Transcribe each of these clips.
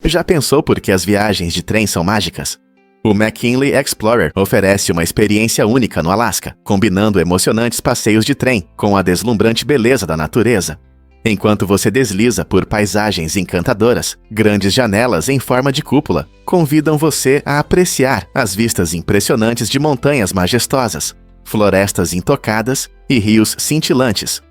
Já pensou por que as viagens de trem são mágicas? O McKinley Explorer oferece uma experiência única no Alasca, combinando emocionantes passeios de trem com a deslumbrante beleza da natureza. Enquanto você desliza por paisagens encantadoras, grandes janelas em forma de cúpula convidam você a apreciar as vistas impressionantes de montanhas majestosas, florestas intocadas e rios cintilantes.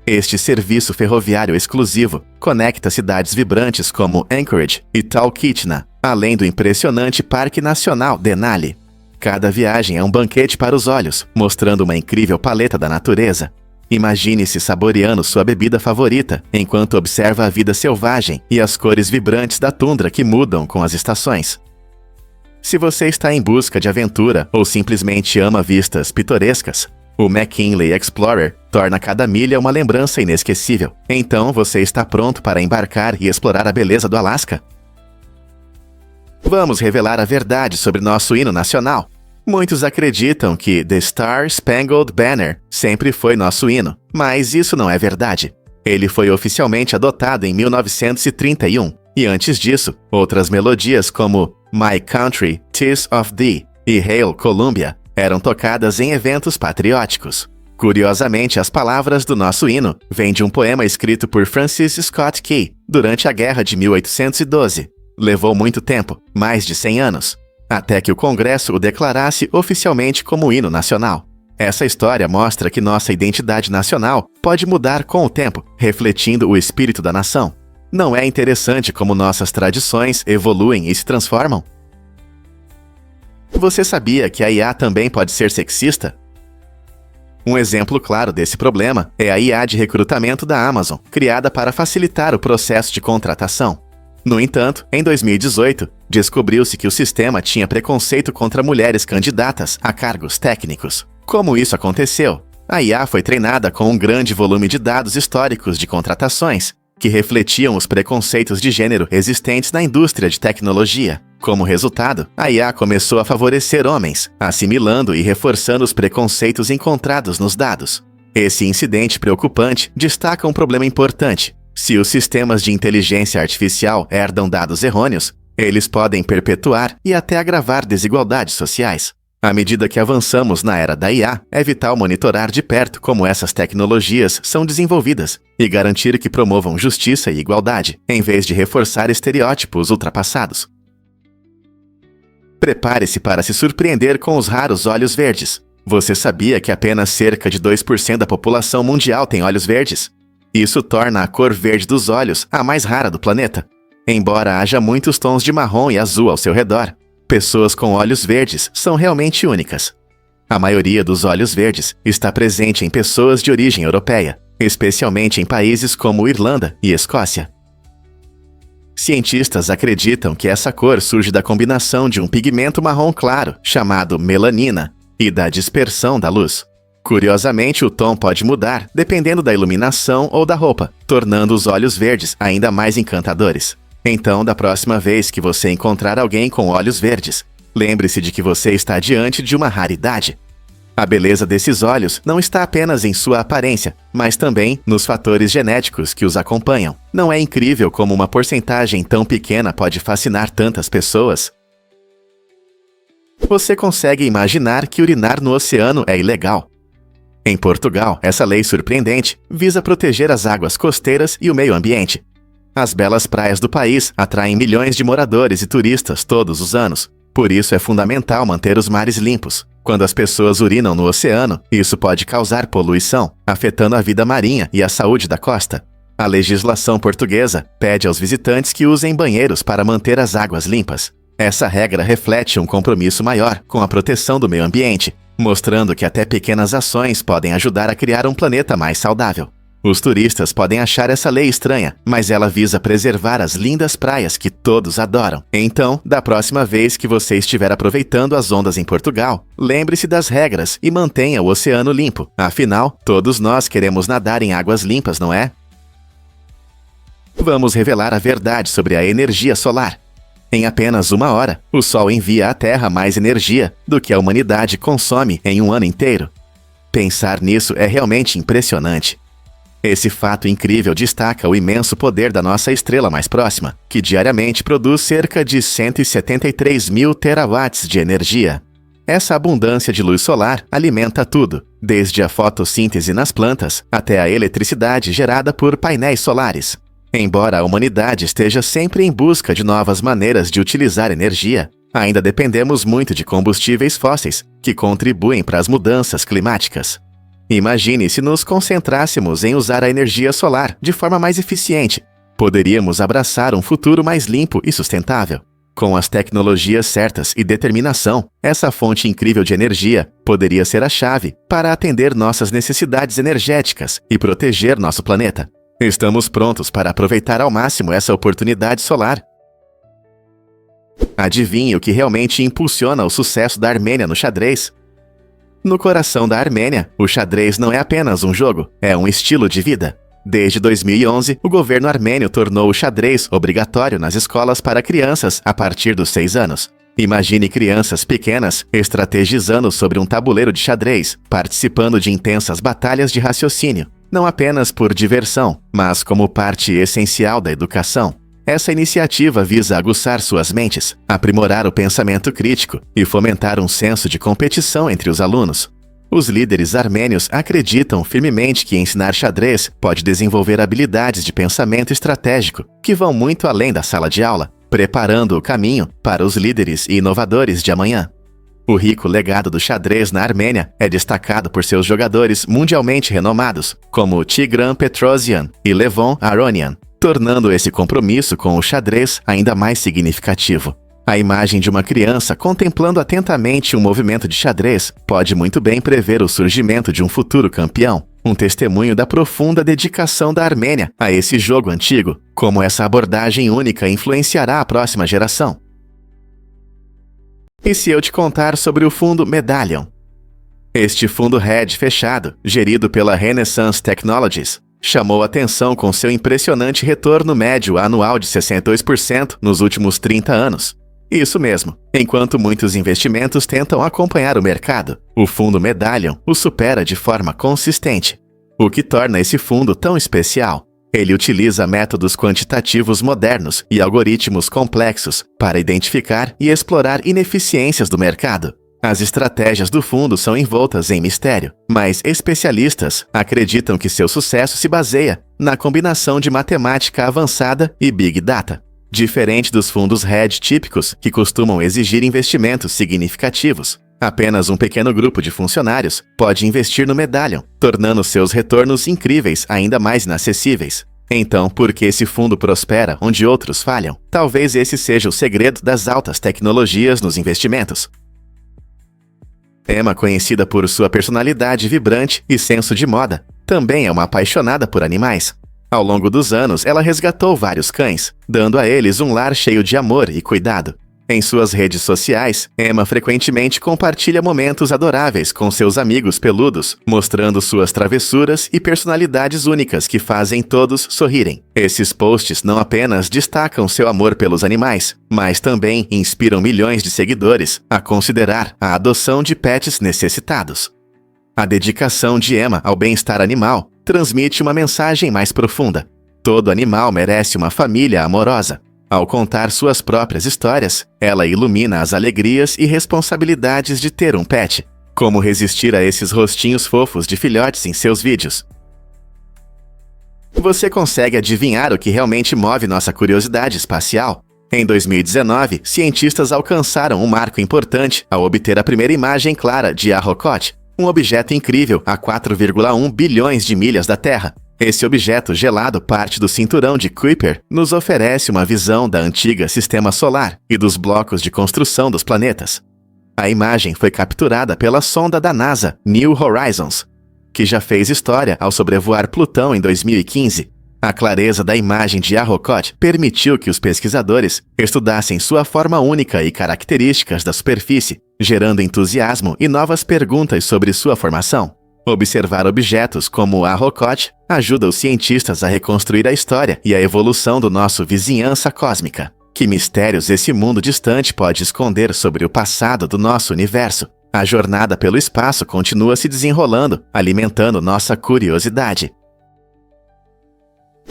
Este serviço ferroviário exclusivo conecta cidades vibrantes como Anchorage e Talkeetna, além do impressionante Parque Nacional Denali. Cada viagem é um banquete para os olhos, mostrando uma incrível paleta da natureza. Imagine-se saboreando sua bebida favorita, enquanto observa a vida selvagem e as cores vibrantes da tundra que mudam com as estações. Se você está em busca de aventura ou simplesmente ama vistas pitorescas, o McKinley Explorer torna cada milha uma lembrança inesquecível. Então você está pronto para embarcar e explorar a beleza do Alasca? Vamos revelar a verdade sobre nosso hino nacional. Muitos acreditam que The Star Spangled Banner sempre foi nosso hino, mas isso não é verdade. Ele foi oficialmente adotado em 1931, e antes disso, outras melodias como My Country, 'Tis of Thee e Hail Columbia eram tocadas em eventos patrióticos. Curiosamente, as palavras do nosso hino vêm de um poema escrito por Francis Scott Key durante a Guerra de 1812. Levou muito tempo, mais de 100 anos, até que o Congresso o declarasse oficialmente como hino nacional. Essa história mostra que nossa identidade nacional pode mudar com o tempo, refletindo o espírito da nação. Não é interessante como nossas tradições evoluem e se transformam? Você sabia que a IA também pode ser sexista? Um exemplo claro desse problema é a IA de recrutamento da Amazon, criada para facilitar o processo de contratação. No entanto, em 2018, descobriu-se que o sistema tinha preconceito contra mulheres candidatas a cargos técnicos. Como isso aconteceu? A IA foi treinada com um grande volume de dados históricos de contratações, que refletiam os preconceitos de gênero existentes na indústria de tecnologia. Como resultado, a IA começou a favorecer homens, assimilando e reforçando os preconceitos encontrados nos dados. Esse incidente preocupante destaca um problema importante. Se os sistemas de inteligência artificial herdam dados errôneos, eles podem perpetuar e até agravar desigualdades sociais. À medida que avançamos na era da IA, é vital monitorar de perto como essas tecnologias são desenvolvidas e garantir que promovam justiça e igualdade, em vez de reforçar estereótipos ultrapassados. Prepare-se para se surpreender com os raros olhos verdes. Você sabia que apenas cerca de 2% da população mundial tem olhos verdes? Isso torna a cor verde dos olhos a mais rara do planeta. Embora haja muitos tons de marrom e azul ao seu redor, pessoas com olhos verdes são realmente únicas. A maioria dos olhos verdes está presente em pessoas de origem europeia, especialmente em países como Irlanda e Escócia. Cientistas acreditam que essa cor surge da combinação de um pigmento marrom claro, chamado melanina, e da dispersão da luz. Curiosamente, o tom pode mudar dependendo da iluminação ou da roupa, tornando os olhos verdes ainda mais encantadores. Então, da próxima vez que você encontrar alguém com olhos verdes, lembre-se de que você está diante de uma raridade. A beleza desses olhos não está apenas em sua aparência, mas também nos fatores genéticos que os acompanham. Não é incrível como uma porcentagem tão pequena pode fascinar tantas pessoas? Você consegue imaginar que urinar no oceano é ilegal? Em Portugal, essa lei surpreendente visa proteger as águas costeiras e o meio ambiente. As belas praias do país atraem milhões de moradores e turistas todos os anos. Por isso é fundamental manter os mares limpos. Quando as pessoas urinam no oceano, isso pode causar poluição, afetando a vida marinha e a saúde da costa. A legislação portuguesa pede aos visitantes que usem banheiros para manter as águas limpas. Essa regra reflete um compromisso maior com a proteção do meio ambiente, mostrando que até pequenas ações podem ajudar a criar um planeta mais saudável. Os turistas podem achar essa lei estranha, mas ela visa preservar as lindas praias que todos adoram. Então, da próxima vez que você estiver aproveitando as ondas em Portugal, lembre-se das regras e mantenha o oceano limpo. Afinal, todos nós queremos nadar em águas limpas, não é? Vamos revelar a verdade sobre a energia solar. Em apenas 1 hora, o Sol envia à Terra mais energia do que a humanidade consome em um ano inteiro. Pensar nisso é realmente impressionante. Esse fato incrível destaca o imenso poder da nossa estrela mais próxima, que diariamente produz cerca de 173 mil terawatts de energia. Essa abundância de luz solar alimenta tudo, desde a fotossíntese nas plantas até a eletricidade gerada por painéis solares. Embora a humanidade esteja sempre em busca de novas maneiras de utilizar energia, ainda dependemos muito de combustíveis fósseis, que contribuem para as mudanças climáticas. Imagine se nos concentrássemos em usar a energia solar de forma mais eficiente. Poderíamos abraçar um futuro mais limpo e sustentável. Com as tecnologias certas e determinação, essa fonte incrível de energia poderia ser a chave para atender nossas necessidades energéticas e proteger nosso planeta. Estamos prontos para aproveitar ao máximo essa oportunidade solar. Adivinhe o que realmente impulsiona o sucesso da Armênia no xadrez? No coração da Armênia, o xadrez não é apenas um jogo, é um estilo de vida. Desde 2011, o governo armênio tornou o xadrez obrigatório nas escolas para crianças a partir dos 6 anos. Imagine crianças pequenas estrategizando sobre um tabuleiro de xadrez, participando de intensas batalhas de raciocínio, não apenas por diversão, mas como parte essencial da educação. Essa iniciativa visa aguçar suas mentes, aprimorar o pensamento crítico e fomentar um senso de competição entre os alunos. Os líderes armênios acreditam firmemente que ensinar xadrez pode desenvolver habilidades de pensamento estratégico que vão muito além da sala de aula, preparando o caminho para os líderes e inovadores de amanhã. O rico legado do xadrez na Armênia é destacado por seus jogadores mundialmente renomados, como Tigran Petrosyan e Levon Aronian, tornando esse compromisso com o xadrez ainda mais significativo. A imagem de uma criança contemplando atentamente um movimento de xadrez pode muito bem prever o surgimento de um futuro campeão, um testemunho da profunda dedicação da Armênia a esse jogo antigo, como essa abordagem única influenciará a próxima geração. E se eu te contar sobre o fundo Medallion? Este fundo hedge fechado, gerido pela Renaissance Technologies, chamou atenção com seu impressionante retorno médio anual de 62% nos últimos 30 anos. Isso mesmo, enquanto muitos investimentos tentam acompanhar o mercado, o fundo Medallion o supera de forma consistente. O que torna esse fundo tão especial? Ele utiliza métodos quantitativos modernos e algoritmos complexos para identificar e explorar ineficiências do mercado. As estratégias do fundo são envoltas em mistério, mas especialistas acreditam que seu sucesso se baseia na combinação de matemática avançada e Big Data. Diferente dos fundos hedge típicos, que costumam exigir investimentos significativos, apenas um pequeno grupo de funcionários pode investir no Medallion, tornando seus retornos incríveis ainda mais inacessíveis. Então, por que esse fundo prospera onde outros falham? Talvez esse seja o segredo das altas tecnologias nos investimentos. Emma, conhecida por sua personalidade vibrante e senso de moda, também é uma apaixonada por animais. Ao longo dos anos, ela resgatou vários cães, dando a eles um lar cheio de amor e cuidado. Em suas redes sociais, Emma frequentemente compartilha momentos adoráveis com seus amigos peludos, mostrando suas travessuras e personalidades únicas que fazem todos sorrirem. Esses posts não apenas destacam seu amor pelos animais, mas também inspiram milhões de seguidores a considerar a adoção de pets necessitados. A dedicação de Emma ao bem-estar animal transmite uma mensagem mais profunda. Todo animal merece uma família amorosa. Ao contar suas próprias histórias, ela ilumina as alegrias e responsabilidades de ter um pet. Como resistir a esses rostinhos fofos de filhotes em seus vídeos? Você consegue adivinhar o que realmente move nossa curiosidade espacial? Em 2019, cientistas alcançaram um marco importante ao obter a primeira imagem clara de Arrokoth, um objeto incrível a 4,1 bilhões de milhas da Terra. Esse objeto gelado parte do cinturão de Kuiper nos oferece uma visão da antiga sistema solar e dos blocos de construção dos planetas. A imagem foi capturada pela sonda da NASA New Horizons, que já fez história ao sobrevoar Plutão em 2015. A clareza da imagem de Arrokoth permitiu que os pesquisadores estudassem sua forma única e características da superfície, gerando entusiasmo e novas perguntas sobre sua formação. Observar objetos como Arrokoth ajuda os cientistas a reconstruir a história e a evolução do nosso vizinhança cósmica. Que mistérios esse mundo distante pode esconder sobre o passado do nosso universo? A jornada pelo espaço continua se desenrolando, alimentando nossa curiosidade.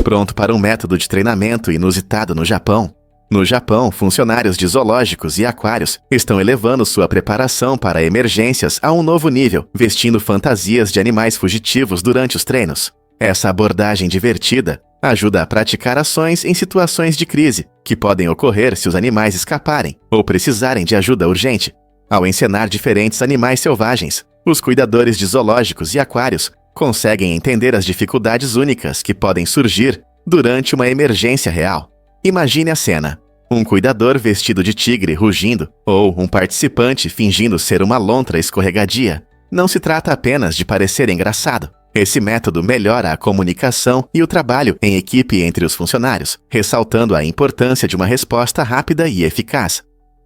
Pronto para um método de treinamento inusitado no Japão. No Japão, funcionários de zoológicos e aquários estão elevando sua preparação para emergências a um novo nível, vestindo fantasias de animais fugitivos durante os treinos. Essa abordagem divertida ajuda a praticar ações em situações de crise, que podem ocorrer se os animais escaparem ou precisarem de ajuda urgente. Ao encenar diferentes animais selvagens, os cuidadores de zoológicos e aquários conseguem entender as dificuldades únicas que podem surgir durante uma emergência real. Imagine a cena: um cuidador vestido de tigre rugindo ou um participante fingindo ser uma lontra escorregadia. Não se trata apenas de parecer engraçado. Esse método melhora a comunicação e o trabalho em equipe entre os funcionários, ressaltando a importância de uma resposta rápida e eficaz.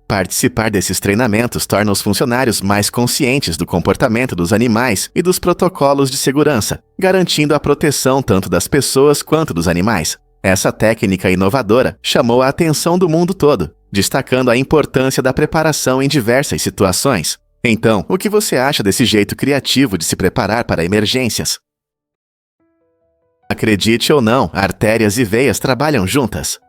Participar desses treinamentos torna os funcionários mais conscientes do comportamento dos animais e dos protocolos de segurança, garantindo a proteção tanto das pessoas quanto dos animais. Essa técnica inovadora chamou a atenção do mundo todo, destacando a importância da preparação em diversas situações. Então, o que você acha desse jeito criativo de se preparar para emergências? Acredite ou não, artérias e veias trabalham juntas.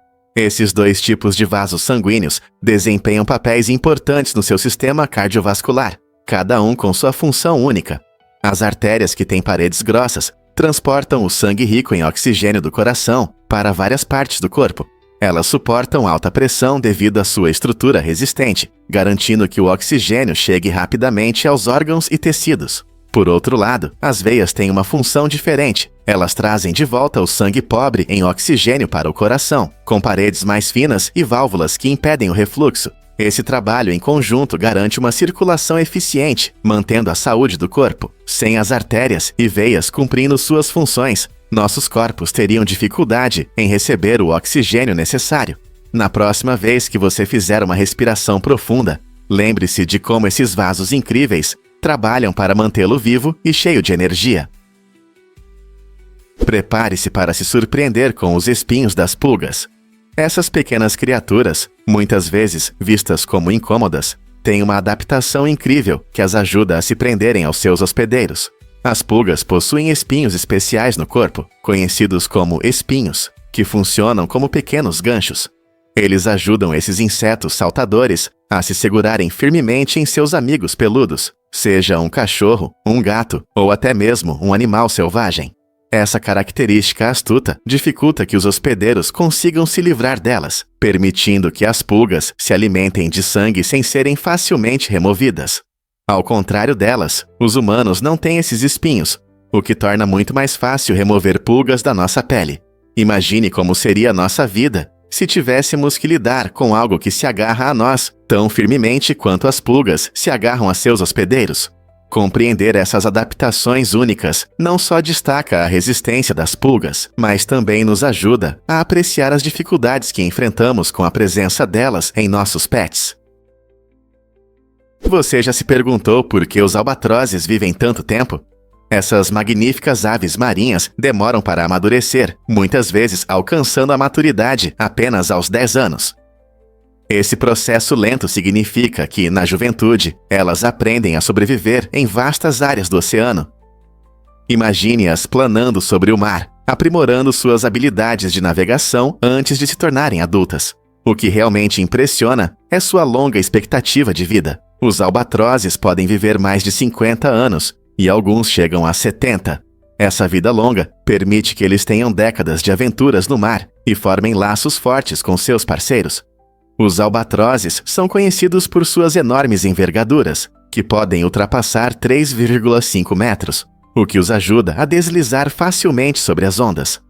Esses dois tipos de vasos sanguíneos desempenham papéis importantes no seu sistema cardiovascular, cada um com sua função única. As artérias, que têm paredes grossas, transportam o sangue rico em oxigênio do coração para várias partes do corpo. Elas suportam alta pressão devido à sua estrutura resistente, garantindo que o oxigênio chegue rapidamente aos órgãos e tecidos. Por outro lado, as veias têm uma função diferente. Elas trazem de volta o sangue pobre em oxigênio para o coração, com paredes mais finas e válvulas que impedem o refluxo. Esse trabalho em conjunto garante uma circulação eficiente, mantendo a saúde do corpo. Sem as artérias e veias cumprindo suas funções, nossos corpos teriam dificuldade em receber o oxigênio necessário. Na próxima vez que você fizer uma respiração profunda, lembre-se de como esses vasos incríveis trabalham para mantê-lo vivo e cheio de energia. Prepare-se para se surpreender com os espinhos das pulgas. Essas pequenas criaturas, muitas vezes vistas como incômodas, têm uma adaptação incrível que as ajuda a se prenderem aos seus hospedeiros. As pulgas possuem espinhos especiais no corpo, conhecidos como espinhos, que funcionam como pequenos ganchos. Eles ajudam esses insetos saltadores a se segurarem firmemente em seus amigos peludos, seja um cachorro, um gato ou até mesmo um animal selvagem. Essa característica astuta dificulta que os hospedeiros consigam se livrar delas, permitindo que as pulgas se alimentem de sangue sem serem facilmente removidas. Ao contrário delas, os humanos não têm esses espinhos, o que torna muito mais fácil remover pulgas da nossa pele. Imagine como seria a nossa vida se tivéssemos que lidar com algo que se agarra a nós tão firmemente quanto as pulgas se agarram a seus hospedeiros. Compreender essas adaptações únicas não só destaca a resistência das pulgas, mas também nos ajuda a apreciar as dificuldades que enfrentamos com a presença delas em nossos pets. Você já se perguntou por que os albatrozes vivem tanto tempo? Essas magníficas aves marinhas demoram para amadurecer, muitas vezes alcançando a maturidade apenas aos 10 anos. Esse processo lento significa que, na juventude, elas aprendem a sobreviver em vastas áreas do oceano. Imagine-as planando sobre o mar, aprimorando suas habilidades de navegação antes de se tornarem adultas. O que realmente impressiona é sua longa expectativa de vida. Os albatrozes podem viver mais de 50 anos, e alguns chegam a 70. Essa vida longa permite que eles tenham décadas de aventuras no mar e formem laços fortes com seus parceiros. Os albatrozes são conhecidos por suas enormes envergaduras, que podem ultrapassar 3,5 metros, o que os ajuda a deslizar facilmente sobre as ondas.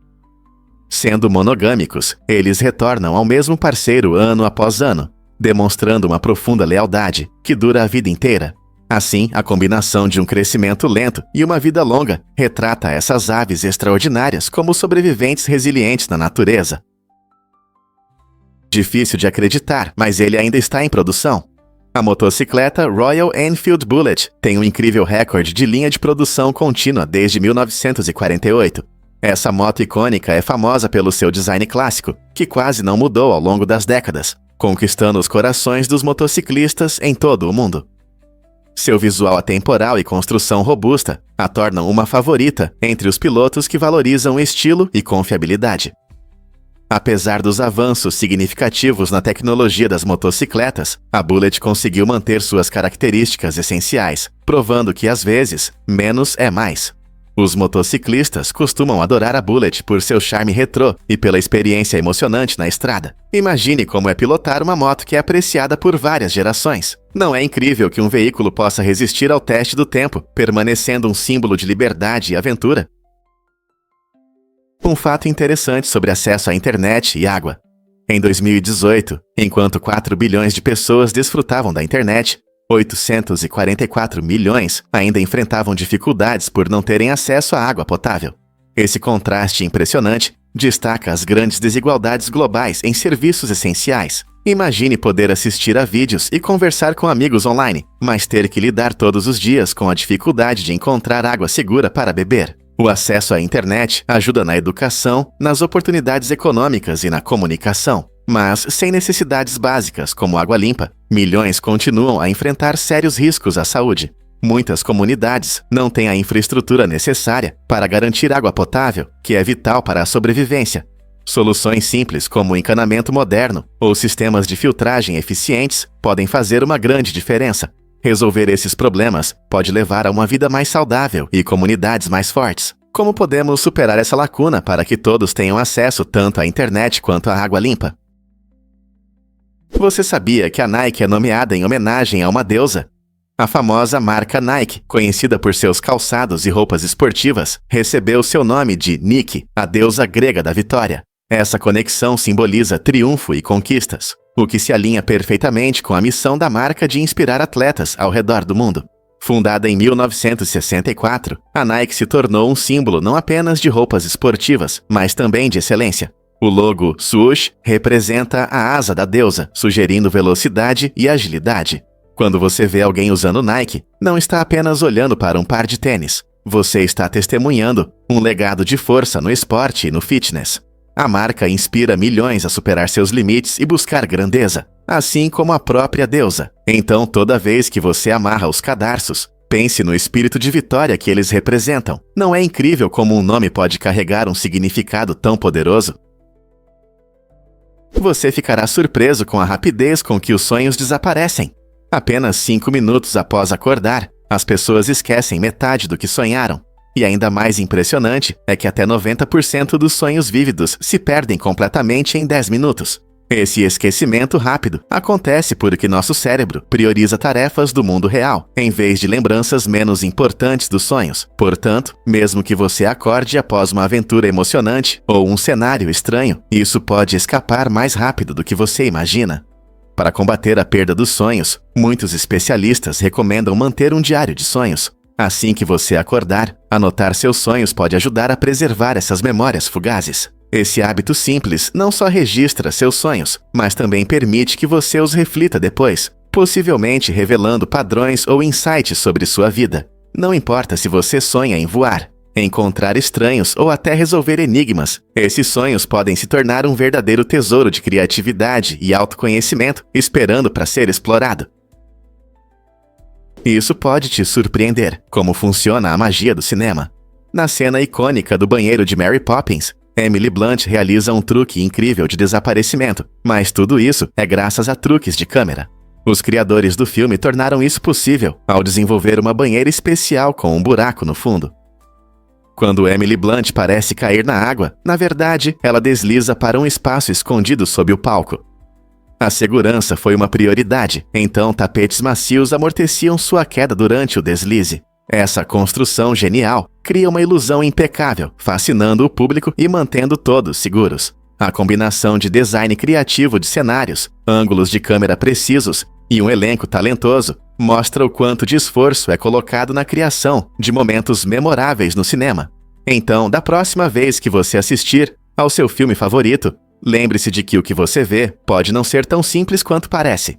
Sendo monogâmicos, eles retornam ao mesmo parceiro ano após ano, demonstrando uma profunda lealdade que dura a vida inteira. Assim, a combinação de um crescimento lento e uma vida longa retrata essas aves extraordinárias como sobreviventes resilientes na natureza. Difícil de acreditar, mas ele ainda está em produção. A motocicleta Royal Enfield Bullet tem um incrível recorde de linha de produção contínua desde 1948. Essa moto icônica é famosa pelo seu design clássico, que quase não mudou ao longo das décadas, conquistando os corações dos motociclistas em todo o mundo. Seu visual atemporal e construção robusta a tornam uma favorita entre os pilotos que valorizam estilo e confiabilidade. Apesar dos avanços significativos na tecnologia das motocicletas, a Bullet conseguiu manter suas características essenciais, provando que, às vezes, menos é mais. Os motociclistas costumam adorar a Bullet por seu charme retrô e pela experiência emocionante na estrada. Imagine como é pilotar uma moto que é apreciada por várias gerações. Não é incrível que um veículo possa resistir ao teste do tempo, permanecendo um símbolo de liberdade e aventura? Um fato interessante sobre acesso à internet e água. Em 2018, enquanto 4 bilhões de pessoas desfrutavam da internet, 844 milhões ainda enfrentavam dificuldades por não terem acesso à água potável. Esse contraste impressionante destaca as grandes desigualdades globais em serviços essenciais. Imagine poder assistir a vídeos e conversar com amigos online, mas ter que lidar todos os dias com a dificuldade de encontrar água segura para beber. O acesso à internet ajuda na educação, nas oportunidades econômicas e na comunicação. Mas, sem necessidades básicas como água limpa, milhões continuam a enfrentar sérios riscos à saúde. Muitas comunidades não têm a infraestrutura necessária para garantir água potável, que é vital para a sobrevivência. Soluções simples como o encanamento moderno ou sistemas de filtragem eficientes podem fazer uma grande diferença. Resolver esses problemas pode levar a uma vida mais saudável e comunidades mais fortes. Como podemos superar essa lacuna para que todos tenham acesso tanto à internet quanto à água limpa? Você sabia que a Nike é nomeada em homenagem a uma deusa? A famosa marca Nike, conhecida por seus calçados e roupas esportivas, recebeu seu nome de Nike, a deusa grega da vitória. Essa conexão simboliza triunfo e conquistas, o que se alinha perfeitamente com a missão da marca de inspirar atletas ao redor do mundo. Fundada em 1964, a Nike se tornou um símbolo não apenas de roupas esportivas, mas também de excelência. O logo swoosh representa a asa da deusa, sugerindo velocidade e agilidade. Quando você vê alguém usando Nike, não está apenas olhando para um par de tênis. Você está testemunhando um legado de força no esporte e no fitness. A marca inspira milhões a superar seus limites e buscar grandeza, assim como a própria deusa. Então, toda vez que você amarra os cadarços, pense no espírito de vitória que eles representam. Não é incrível como um nome pode carregar um significado tão poderoso? Você ficará surpreso com a rapidez com que os sonhos desaparecem. Apenas 5 minutos após acordar, as pessoas esquecem metade do que sonharam. E ainda mais impressionante é que até 90% dos sonhos vívidos se perdem completamente em 10 minutos. Esse esquecimento rápido acontece porque nosso cérebro prioriza tarefas do mundo real, em vez de lembranças menos importantes dos sonhos. Portanto, mesmo que você acorde após uma aventura emocionante ou um cenário estranho, isso pode escapar mais rápido do que você imagina. Para combater a perda dos sonhos, muitos especialistas recomendam manter um diário de sonhos. Assim que você acordar, anotar seus sonhos pode ajudar a preservar essas memórias fugazes. Esse hábito simples não só registra seus sonhos, mas também permite que você os reflita depois, possivelmente revelando padrões ou insights sobre sua vida. Não importa se você sonha em voar, encontrar estranhos ou até resolver enigmas, esses sonhos podem se tornar um verdadeiro tesouro de criatividade e autoconhecimento esperando para ser explorado. Isso pode te surpreender, como funciona a magia do cinema. Na cena icônica do banheiro de Mary Poppins, Emily Blunt realiza um truque incrível de desaparecimento, mas tudo isso é graças a truques de câmera. Os criadores do filme tornaram isso possível ao desenvolver uma banheira especial com um buraco no fundo. Quando Emily Blunt parece cair na água, na verdade, ela desliza para um espaço escondido sob o palco. A segurança foi uma prioridade, então tapetes macios amorteciam sua queda durante o deslize. Essa construção genial cria uma ilusão impecável, fascinando o público e mantendo todos seguros. A combinação de design criativo de cenários, ângulos de câmera precisos e um elenco talentoso mostra o quanto de esforço é colocado na criação de momentos memoráveis no cinema. Então, da próxima vez que você assistir ao seu filme favorito, lembre-se de que o que você vê pode não ser tão simples quanto parece.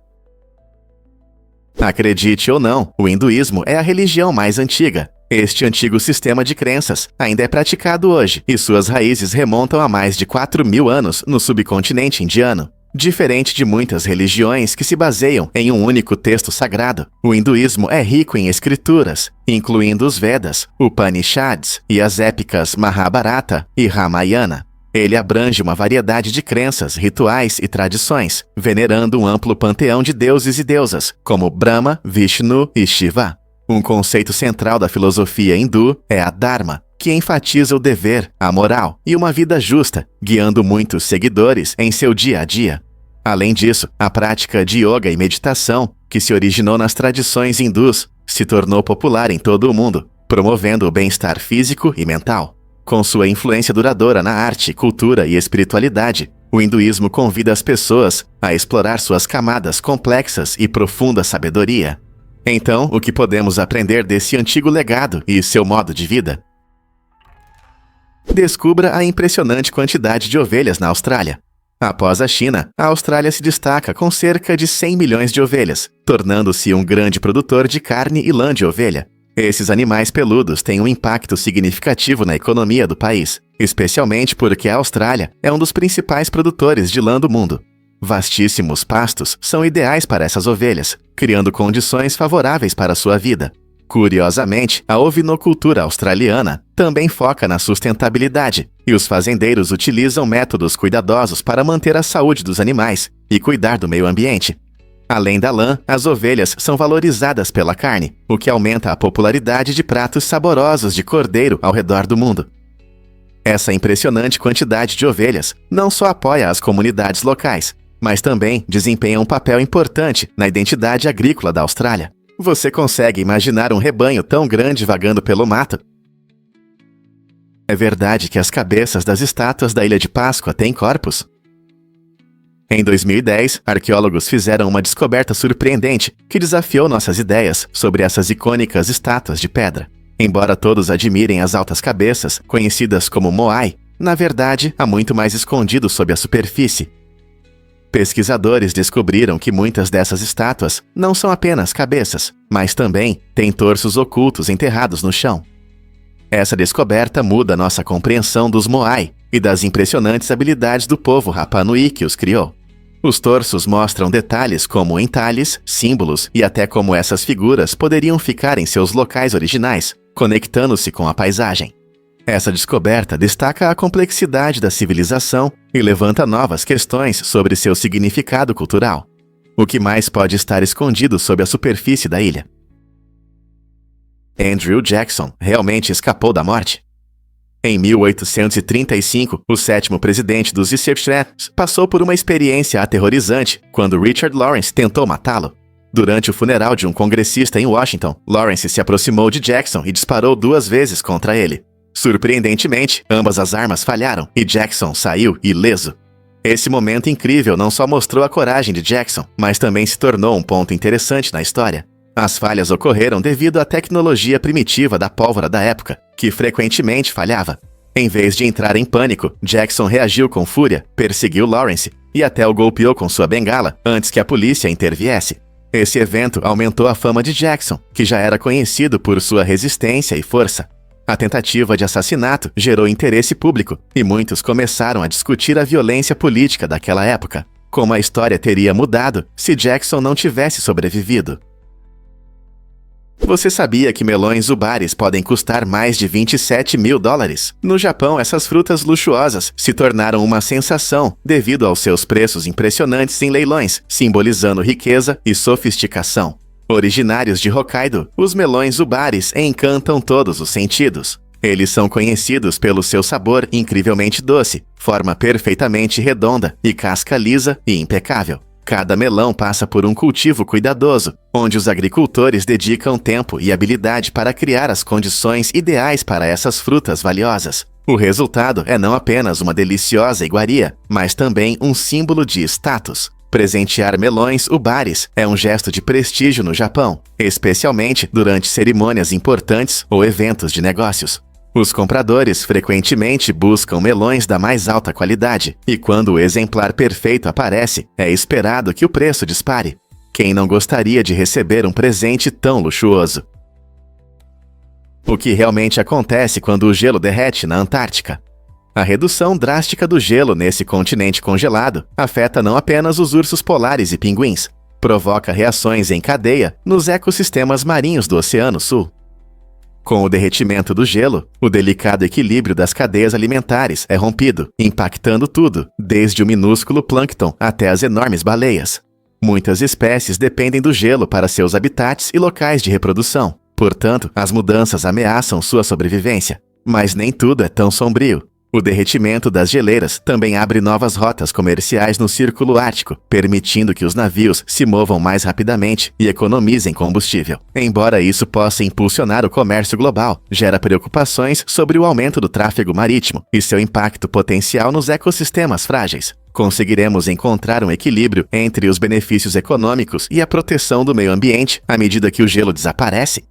Acredite ou não, o hinduísmo é a religião mais antiga. Este antigo sistema de crenças ainda é praticado hoje e suas raízes remontam a mais de 4.000 anos no subcontinente indiano. Diferente de muitas religiões que se baseiam em um único texto sagrado, o hinduísmo é rico em escrituras, incluindo os Vedas, Upanishads e as épicas Mahabharata e Ramayana. Ele abrange uma variedade de crenças, rituais e tradições, venerando um amplo panteão de deuses e deusas, como Brahma, Vishnu e Shiva. Um conceito central da filosofia hindu é a Dharma, que enfatiza o dever, a moral e uma vida justa, guiando muitos seguidores em seu dia a dia. Além disso, a prática de yoga e meditação, que se originou nas tradições hindus, se tornou popular em todo o mundo, promovendo o bem-estar físico e mental. Com sua influência duradoura na arte, cultura e espiritualidade, o hinduísmo convida as pessoas a explorar suas camadas complexas e profunda sabedoria. Então, o que podemos aprender desse antigo legado e seu modo de vida? Descubra a impressionante quantidade de ovelhas na Austrália. Após a China, a Austrália se destaca com cerca de 100 milhões de ovelhas, tornando-se um grande produtor de carne e lã de ovelha. Esses animais peludos têm um impacto significativo na economia do país, especialmente porque a Austrália é um dos principais produtores de lã do mundo. Vastíssimos pastos são ideais para essas ovelhas, criando condições favoráveis para sua vida. Curiosamente, a ovinocultura australiana também foca na sustentabilidade, e os fazendeiros utilizam métodos cuidadosos para manter a saúde dos animais e cuidar do meio ambiente. Além da lã, as ovelhas são valorizadas pela carne, o que aumenta a popularidade de pratos saborosos de cordeiro ao redor do mundo. Essa impressionante quantidade de ovelhas não só apoia as comunidades locais, mas também desempenha um papel importante na identidade agrícola da Austrália. Você consegue imaginar um rebanho tão grande vagando pelo mato? É verdade que as cabeças das estátuas da Ilha de Páscoa têm corpos? Em 2010, arqueólogos fizeram uma descoberta surpreendente que desafiou nossas ideias sobre essas icônicas estátuas de pedra. Embora todos admirem as altas cabeças, conhecidas como moai, na verdade, há muito mais escondido sob a superfície. Pesquisadores descobriram que muitas dessas estátuas não são apenas cabeças, mas também têm torsos ocultos enterrados no chão. Essa descoberta muda nossa compreensão dos moai e das impressionantes habilidades do povo Rapa Nui que os criou. Os torsos mostram detalhes como entalhes, símbolos e até como essas figuras poderiam ficar em seus locais originais, conectando-se com a paisagem. Essa descoberta destaca a complexidade da civilização e levanta novas questões sobre seu significado cultural. O que mais pode estar escondido sob a superfície da ilha? Andrew Jackson realmente escapou da morte? Em 1835, o 7º presidente dos Seychelles passou por uma experiência aterrorizante quando Richard Lawrence tentou matá-lo. Durante o funeral de um congressista em Washington, Lawrence se aproximou de Jackson e disparou 2 vezes contra ele. Surpreendentemente, ambas as armas falharam e Jackson saiu ileso. Esse momento incrível não só mostrou a coragem de Jackson, mas também se tornou um ponto interessante na história. As falhas ocorreram devido à tecnologia primitiva da pólvora da época, que frequentemente falhava. Em vez de entrar em pânico, Jackson reagiu com fúria, perseguiu Lawrence e até o golpeou com sua bengala antes que a polícia interviesse. Esse evento aumentou a fama de Jackson, que já era conhecido por sua resistência e força. A tentativa de assassinato gerou interesse público e muitos começaram a discutir a violência política daquela época, como a história teria mudado se Jackson não tivesse sobrevivido. Você sabia que melões ubaris podem custar mais de $27 mil? No Japão, essas frutas luxuosas se tornaram uma sensação devido aos seus preços impressionantes em leilões, simbolizando riqueza e sofisticação. Originários de Hokkaido, os melões ubaris encantam todos os sentidos. Eles são conhecidos pelo seu sabor incrivelmente doce, forma perfeitamente redonda e casca lisa e impecável. Cada melão passa por um cultivo cuidadoso, onde os agricultores dedicam tempo e habilidade para criar as condições ideais para essas frutas valiosas. O resultado é não apenas uma deliciosa iguaria, mas também um símbolo de status. Presentear melões ubaris é um gesto de prestígio no Japão, especialmente durante cerimônias importantes ou eventos de negócios. Os compradores frequentemente buscam melões da mais alta qualidade, e quando o exemplar perfeito aparece, é esperado que o preço dispare. Quem não gostaria de receber um presente tão luxuoso? O que realmente acontece quando o gelo derrete na Antártica? A redução drástica do gelo nesse continente congelado afeta não apenas os ursos polares e pinguins, provoca reações em cadeia nos ecossistemas marinhos do Oceano Sul. Com o derretimento do gelo, o delicado equilíbrio das cadeias alimentares é rompido, impactando tudo, desde o minúsculo plâncton até as enormes baleias. Muitas espécies dependem do gelo para seus habitats e locais de reprodução. Portanto, as mudanças ameaçam sua sobrevivência. Mas nem tudo é tão sombrio. O derretimento das geleiras também abre novas rotas comerciais no Círculo Ártico, permitindo que os navios se movam mais rapidamente e economizem combustível. Embora isso possa impulsionar o comércio global, gera preocupações sobre o aumento do tráfego marítimo e seu impacto potencial nos ecossistemas frágeis. Conseguiremos encontrar um equilíbrio entre os benefícios econômicos e a proteção do meio ambiente à medida que o gelo desaparece?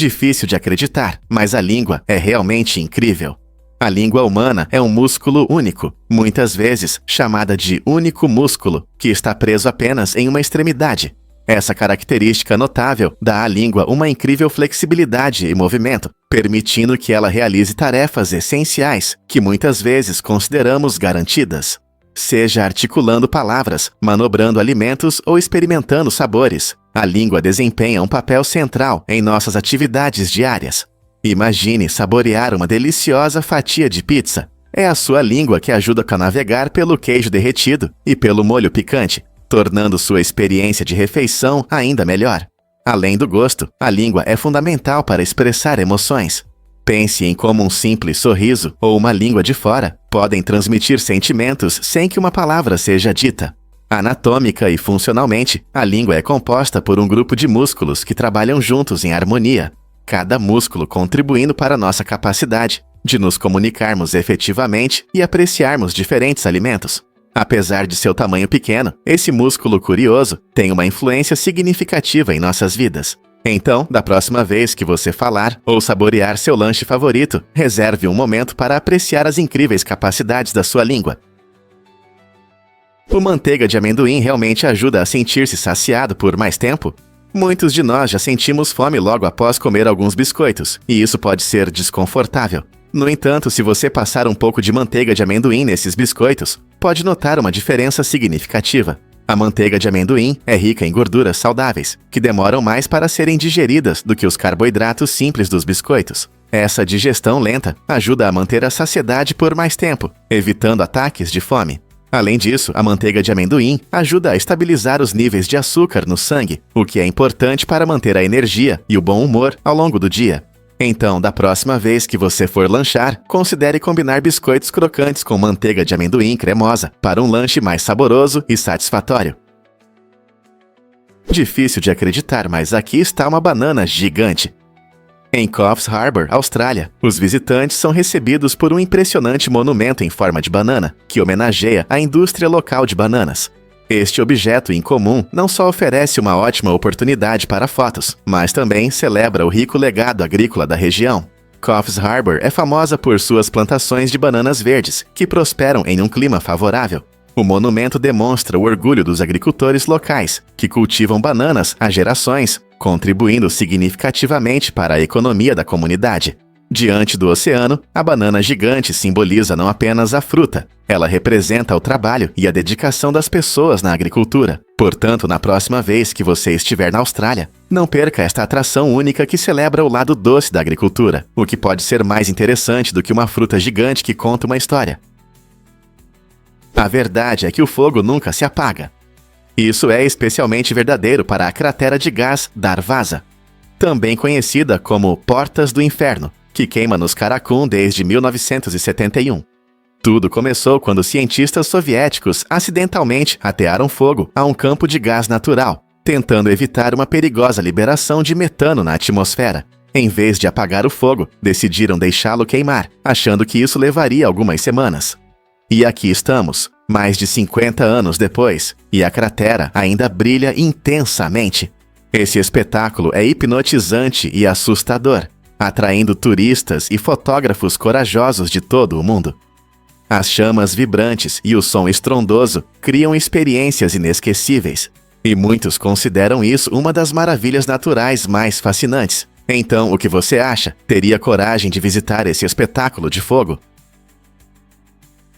Difícil de acreditar, mas a língua é realmente incrível. A língua humana é um músculo único, muitas vezes chamada de único músculo, que está preso apenas em uma extremidade. Essa característica notável dá à língua uma incrível flexibilidade e movimento, permitindo que ela realize tarefas essenciais que muitas vezes consideramos garantidas. Seja articulando palavras, manobrando alimentos ou experimentando sabores, a língua desempenha um papel central em nossas atividades diárias. Imagine saborear uma deliciosa fatia de pizza. É a sua língua que ajuda a navegar pelo queijo derretido e pelo molho picante, tornando sua experiência de refeição ainda melhor. Além do gosto, a língua é fundamental para expressar emoções. Pense em como um simples sorriso ou uma língua de fora podem transmitir sentimentos sem que uma palavra seja dita. Anatômica e funcionalmente, a língua é composta por um grupo de músculos que trabalham juntos em harmonia, cada músculo contribuindo para nossa capacidade de nos comunicarmos efetivamente e apreciarmos diferentes alimentos. Apesar de seu tamanho pequeno, esse músculo curioso tem uma influência significativa em nossas vidas. Então, da próxima vez que você falar ou saborear seu lanche favorito, reserve um momento para apreciar as incríveis capacidades da sua língua. O manteiga de amendoim realmente ajuda a sentir-se saciado por mais tempo? Muitos de nós já sentimos fome logo após comer alguns biscoitos, e isso pode ser desconfortável. No entanto, se você passar um pouco de manteiga de amendoim nesses biscoitos, pode notar uma diferença significativa. A manteiga de amendoim é rica em gorduras saudáveis, que demoram mais para serem digeridas do que os carboidratos simples dos biscoitos. Essa digestão lenta ajuda a manter a saciedade por mais tempo, evitando ataques de fome. Além disso, a manteiga de amendoim ajuda a estabilizar os níveis de açúcar no sangue, o que é importante para manter a energia e o bom humor ao longo do dia. Então, da próxima vez que você for lanchar, considere combinar biscoitos crocantes com manteiga de amendoim cremosa para um lanche mais saboroso e satisfatório. Difícil de acreditar, mas aqui está uma banana gigante. Em Coffs Harbour, Austrália, os visitantes são recebidos por um impressionante monumento em forma de banana, que homenageia a indústria local de bananas. Este objeto incomum não só oferece uma ótima oportunidade para fotos, mas também celebra o rico legado agrícola da região. Coffs Harbour é famosa por suas plantações de bananas verdes, que prosperam em um clima favorável. O monumento demonstra o orgulho dos agricultores locais, que cultivam bananas há gerações, contribuindo significativamente para a economia da comunidade. Diante do oceano, a banana gigante simboliza não apenas a fruta, ela representa o trabalho e a dedicação das pessoas na agricultura. Portanto, na próxima vez que você estiver na Austrália, não perca esta atração única que celebra o lado doce da agricultura, o que pode ser mais interessante do que uma fruta gigante que conta uma história. A verdade é que o fogo nunca se apaga. Isso é especialmente verdadeiro para a cratera de gás Darvaza, também conhecida como Portas do Inferno, que queima nos Karakum desde 1971. Tudo começou quando cientistas soviéticos acidentalmente atearam fogo a um campo de gás natural, tentando evitar uma perigosa liberação de metano na atmosfera. Em vez de apagar o fogo, decidiram deixá-lo queimar, achando que isso levaria algumas semanas. E aqui estamos, mais de 50 anos depois, e a cratera ainda brilha intensamente. Esse espetáculo é hipnotizante e assustador, atraindo turistas e fotógrafos corajosos de todo o mundo. As chamas vibrantes e o som estrondoso criam experiências inesquecíveis, e muitos consideram isso uma das maravilhas naturais mais fascinantes. Então, o que você acha? Teria coragem de visitar esse espetáculo de fogo?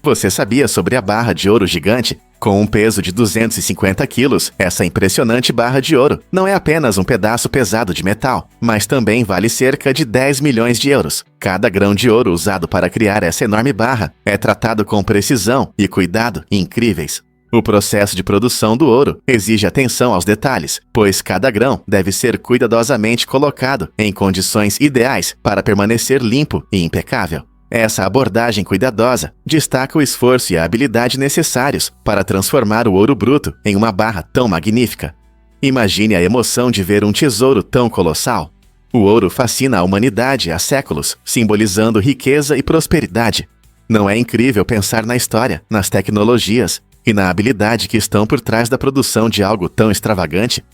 Você sabia sobre a barra de ouro gigante? Com um peso de 250 quilos, essa impressionante barra de ouro não é apenas um pedaço pesado de metal, mas também vale cerca de 10 milhões de euros. Cada grão de ouro usado para criar essa enorme barra é tratado com precisão e cuidado incríveis. O processo de produção do ouro exige atenção aos detalhes, pois cada grão deve ser cuidadosamente colocado em condições ideais para permanecer limpo e impecável. Essa abordagem cuidadosa destaca o esforço e a habilidade necessários para transformar o ouro bruto em uma barra tão magnífica. Imagine a emoção de ver um tesouro tão colossal. O ouro fascina a humanidade há séculos, simbolizando riqueza e prosperidade. Não é incrível pensar na história, nas tecnologias e na habilidade que estão por trás da produção de algo tão extravagante?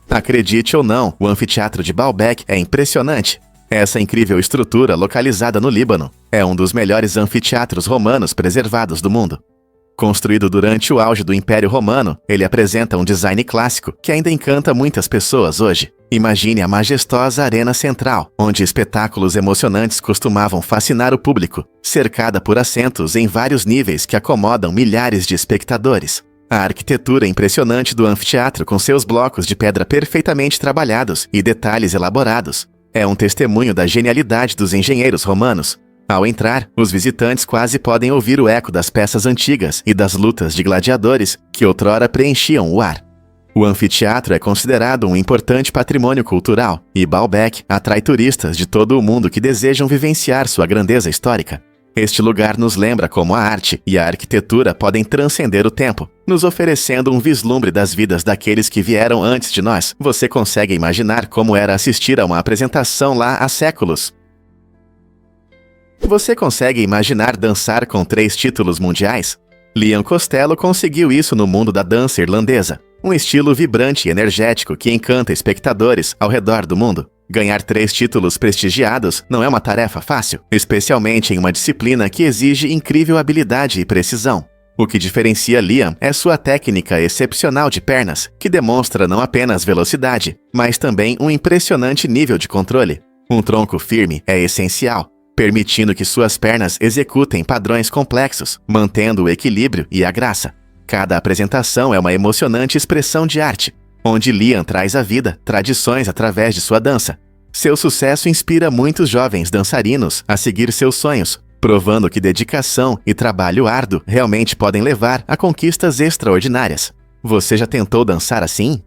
Acredite ou não, o anfiteatro de Baalbek é impressionante. Essa incrível estrutura, localizada no Líbano, é um dos melhores anfiteatros romanos preservados do mundo. Construído durante o auge do Império Romano, ele apresenta um design clássico que ainda encanta muitas pessoas hoje. Imagine a majestosa arena central, onde espetáculos emocionantes costumavam fascinar o público, cercada por assentos em vários níveis que acomodam milhares de espectadores. A arquitetura impressionante do anfiteatro, com seus blocos de pedra perfeitamente trabalhados e detalhes elaborados, é um testemunho da genialidade dos engenheiros romanos. Ao entrar, os visitantes quase podem ouvir o eco das peças antigas e das lutas de gladiadores que outrora preenchiam o ar. O anfiteatro é considerado um importante patrimônio cultural e Baalbek atrai turistas de todo o mundo que desejam vivenciar sua grandeza histórica. Este lugar nos lembra como a arte e a arquitetura podem transcender o tempo, nos oferecendo um vislumbre das vidas daqueles que vieram antes de nós. Você consegue imaginar como era assistir a uma apresentação lá há séculos? Você consegue imaginar dançar com 3 títulos mundiais? Liam Costello conseguiu isso no mundo da dança irlandesa, um estilo vibrante e energético que encanta espectadores ao redor do mundo. Ganhar 3 títulos prestigiados não é uma tarefa fácil, especialmente em uma disciplina que exige incrível habilidade e precisão. O que diferencia Liam é sua técnica excepcional de pernas, que demonstra não apenas velocidade, mas também um impressionante nível de controle. Um tronco firme é essencial, permitindo que suas pernas executem padrões complexos, mantendo o equilíbrio e a graça. Cada apresentação é uma emocionante expressão de arte, onde Liam traz à vida tradições através de sua dança. Seu sucesso inspira muitos jovens dançarinos a seguir seus sonhos, provando que dedicação e trabalho árduo realmente podem levar a conquistas extraordinárias. Você já tentou dançar assim?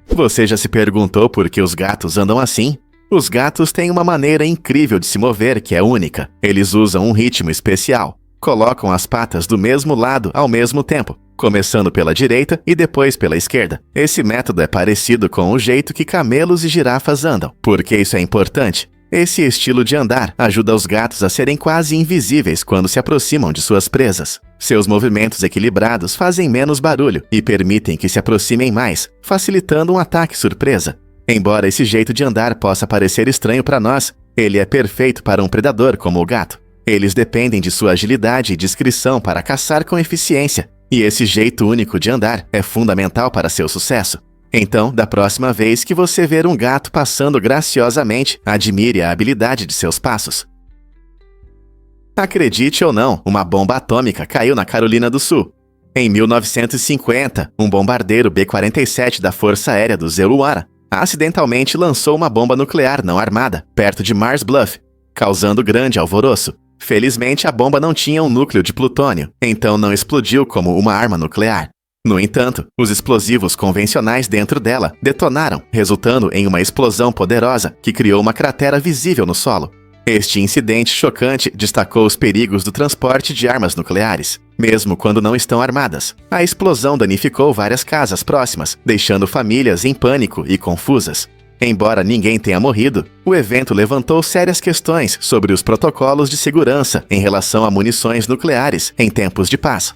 Você já se perguntou por que os gatos andam assim? Os gatos têm uma maneira incrível de se mover que é única. Eles usam um ritmo especial. Colocam as patas do mesmo lado ao mesmo tempo, começando pela direita e depois pela esquerda. Esse método é parecido com o jeito que camelos e girafas andam. Por que isso é importante? Esse estilo de andar ajuda os gatos a serem quase invisíveis quando se aproximam de suas presas. Seus movimentos equilibrados fazem menos barulho e permitem que se aproximem mais, facilitando um ataque surpresa. Embora esse jeito de andar possa parecer estranho para nós, ele é perfeito para um predador como o gato. Eles dependem de sua agilidade e discrição para caçar com eficiência, e esse jeito único de andar é fundamental para seu sucesso. Então, da próxima vez que você ver um gato passando graciosamente, admire a habilidade de seus passos. Acredite ou não, uma bomba atômica caiu na Carolina do Sul. Em 1950, um bombardeiro B-47 da Força Aérea do Zeruara acidentalmente lançou uma bomba nuclear não armada perto de Mars Bluff, causando grande alvoroço. Felizmente, a bomba não tinha um núcleo de plutônio, então não explodiu como uma arma nuclear. No entanto, os explosivos convencionais dentro dela detonaram, resultando em uma explosão poderosa que criou uma cratera visível no solo. Este incidente chocante destacou os perigos do transporte de armas nucleares, mesmo quando não estão armadas. A explosão danificou várias casas próximas, deixando famílias em pânico e confusas. Embora ninguém tenha morrido, o evento levantou sérias questões sobre os protocolos de segurança em relação a munições nucleares em tempos de paz.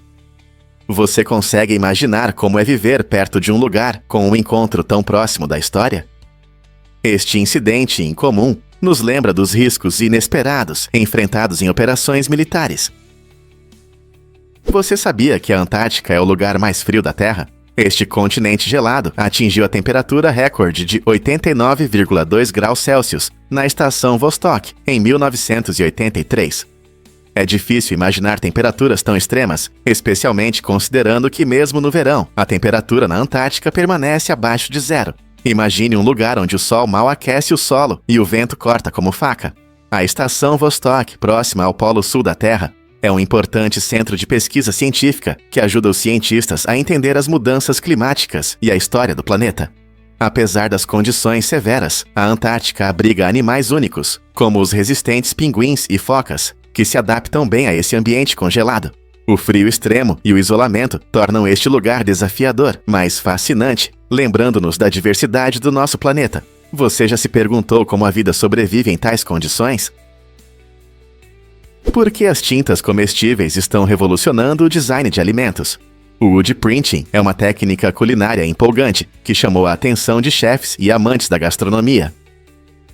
Você consegue imaginar como é viver perto de um lugar com um encontro tão próximo da história? Este incidente incomum nos lembra dos riscos inesperados enfrentados em operações militares. Você sabia que a Antártica é o lugar mais frio da Terra? Este continente gelado atingiu a temperatura recorde de 89,2 graus Celsius na estação Vostok, em 1983. É difícil imaginar temperaturas tão extremas, especialmente considerando que mesmo no verão, a temperatura na Antártica permanece abaixo de zero. Imagine um lugar onde o sol mal aquece o solo e o vento corta como faca. A estação Vostok, próxima ao Polo Sul da Terra, é um importante centro de pesquisa científica que ajuda os cientistas a entender as mudanças climáticas e a história do planeta. Apesar das condições severas, a Antártica abriga animais únicos, como os resistentes pinguins e focas, que se adaptam bem a esse ambiente congelado. O frio extremo e o isolamento tornam este lugar desafiador, mas fascinante, lembrando-nos da diversidade do nosso planeta. Você já se perguntou como a vida sobrevive em tais condições? Por que as tintas comestíveis estão revolucionando o design de alimentos? O wood printing é uma técnica culinária empolgante que chamou a atenção de chefes e amantes da gastronomia.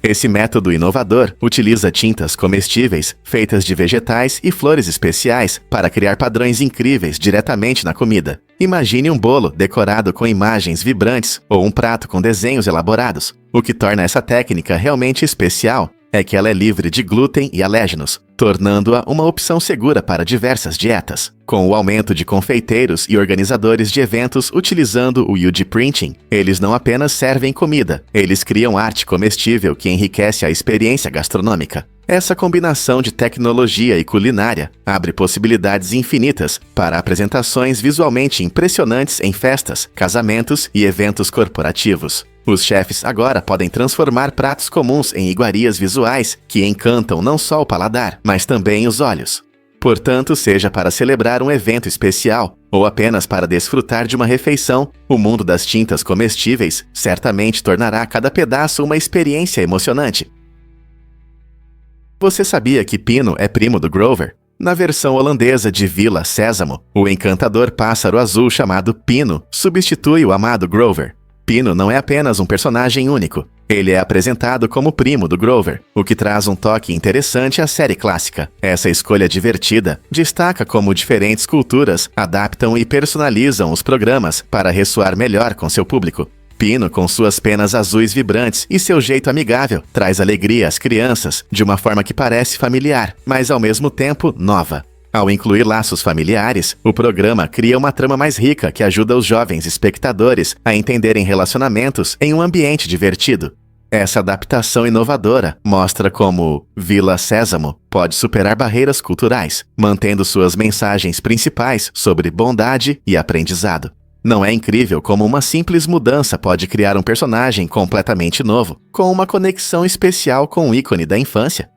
Esse método inovador utiliza tintas comestíveis feitas de vegetais e flores especiais para criar padrões incríveis diretamente na comida. Imagine um bolo decorado com imagens vibrantes ou um prato com desenhos elaborados. O que torna essa técnica realmente especial é que ela é livre de glúten e alérgenos, tornando-a uma opção segura para diversas dietas. Com o aumento de confeiteiros e organizadores de eventos utilizando o wood printing, eles não apenas servem comida, eles criam arte comestível que enriquece a experiência gastronômica. Essa combinação de tecnologia e culinária abre possibilidades infinitas para apresentações visualmente impressionantes em festas, casamentos e eventos corporativos. Os chefes agora podem transformar pratos comuns em iguarias visuais que encantam não só o paladar, mas também os olhos. Portanto, seja para celebrar um evento especial ou apenas para desfrutar de uma refeição, o mundo das tintas comestíveis certamente tornará cada pedaço uma experiência emocionante. Você sabia que Pino é primo do Grover? Na versão holandesa de Vila Sésamo, o encantador pássaro azul chamado Pino substitui o amado Grover. Pino não é apenas um personagem único. Ele é apresentado como primo do Grover, o que traz um toque interessante à série clássica. Essa escolha divertida destaca como diferentes culturas adaptam e personalizam os programas para ressoar melhor com seu público. Pino, com suas penas azuis vibrantes e seu jeito amigável, traz alegria às crianças de uma forma que parece familiar, mas ao mesmo tempo nova. Ao incluir laços familiares, o programa cria uma trama mais rica que ajuda os jovens espectadores a entenderem relacionamentos em um ambiente divertido. Essa adaptação inovadora mostra como Vila Sésamo pode superar barreiras culturais, mantendo suas mensagens principais sobre bondade e aprendizado. Não é incrível como uma simples mudança pode criar um personagem completamente novo, com uma conexão especial com o ícone da infância?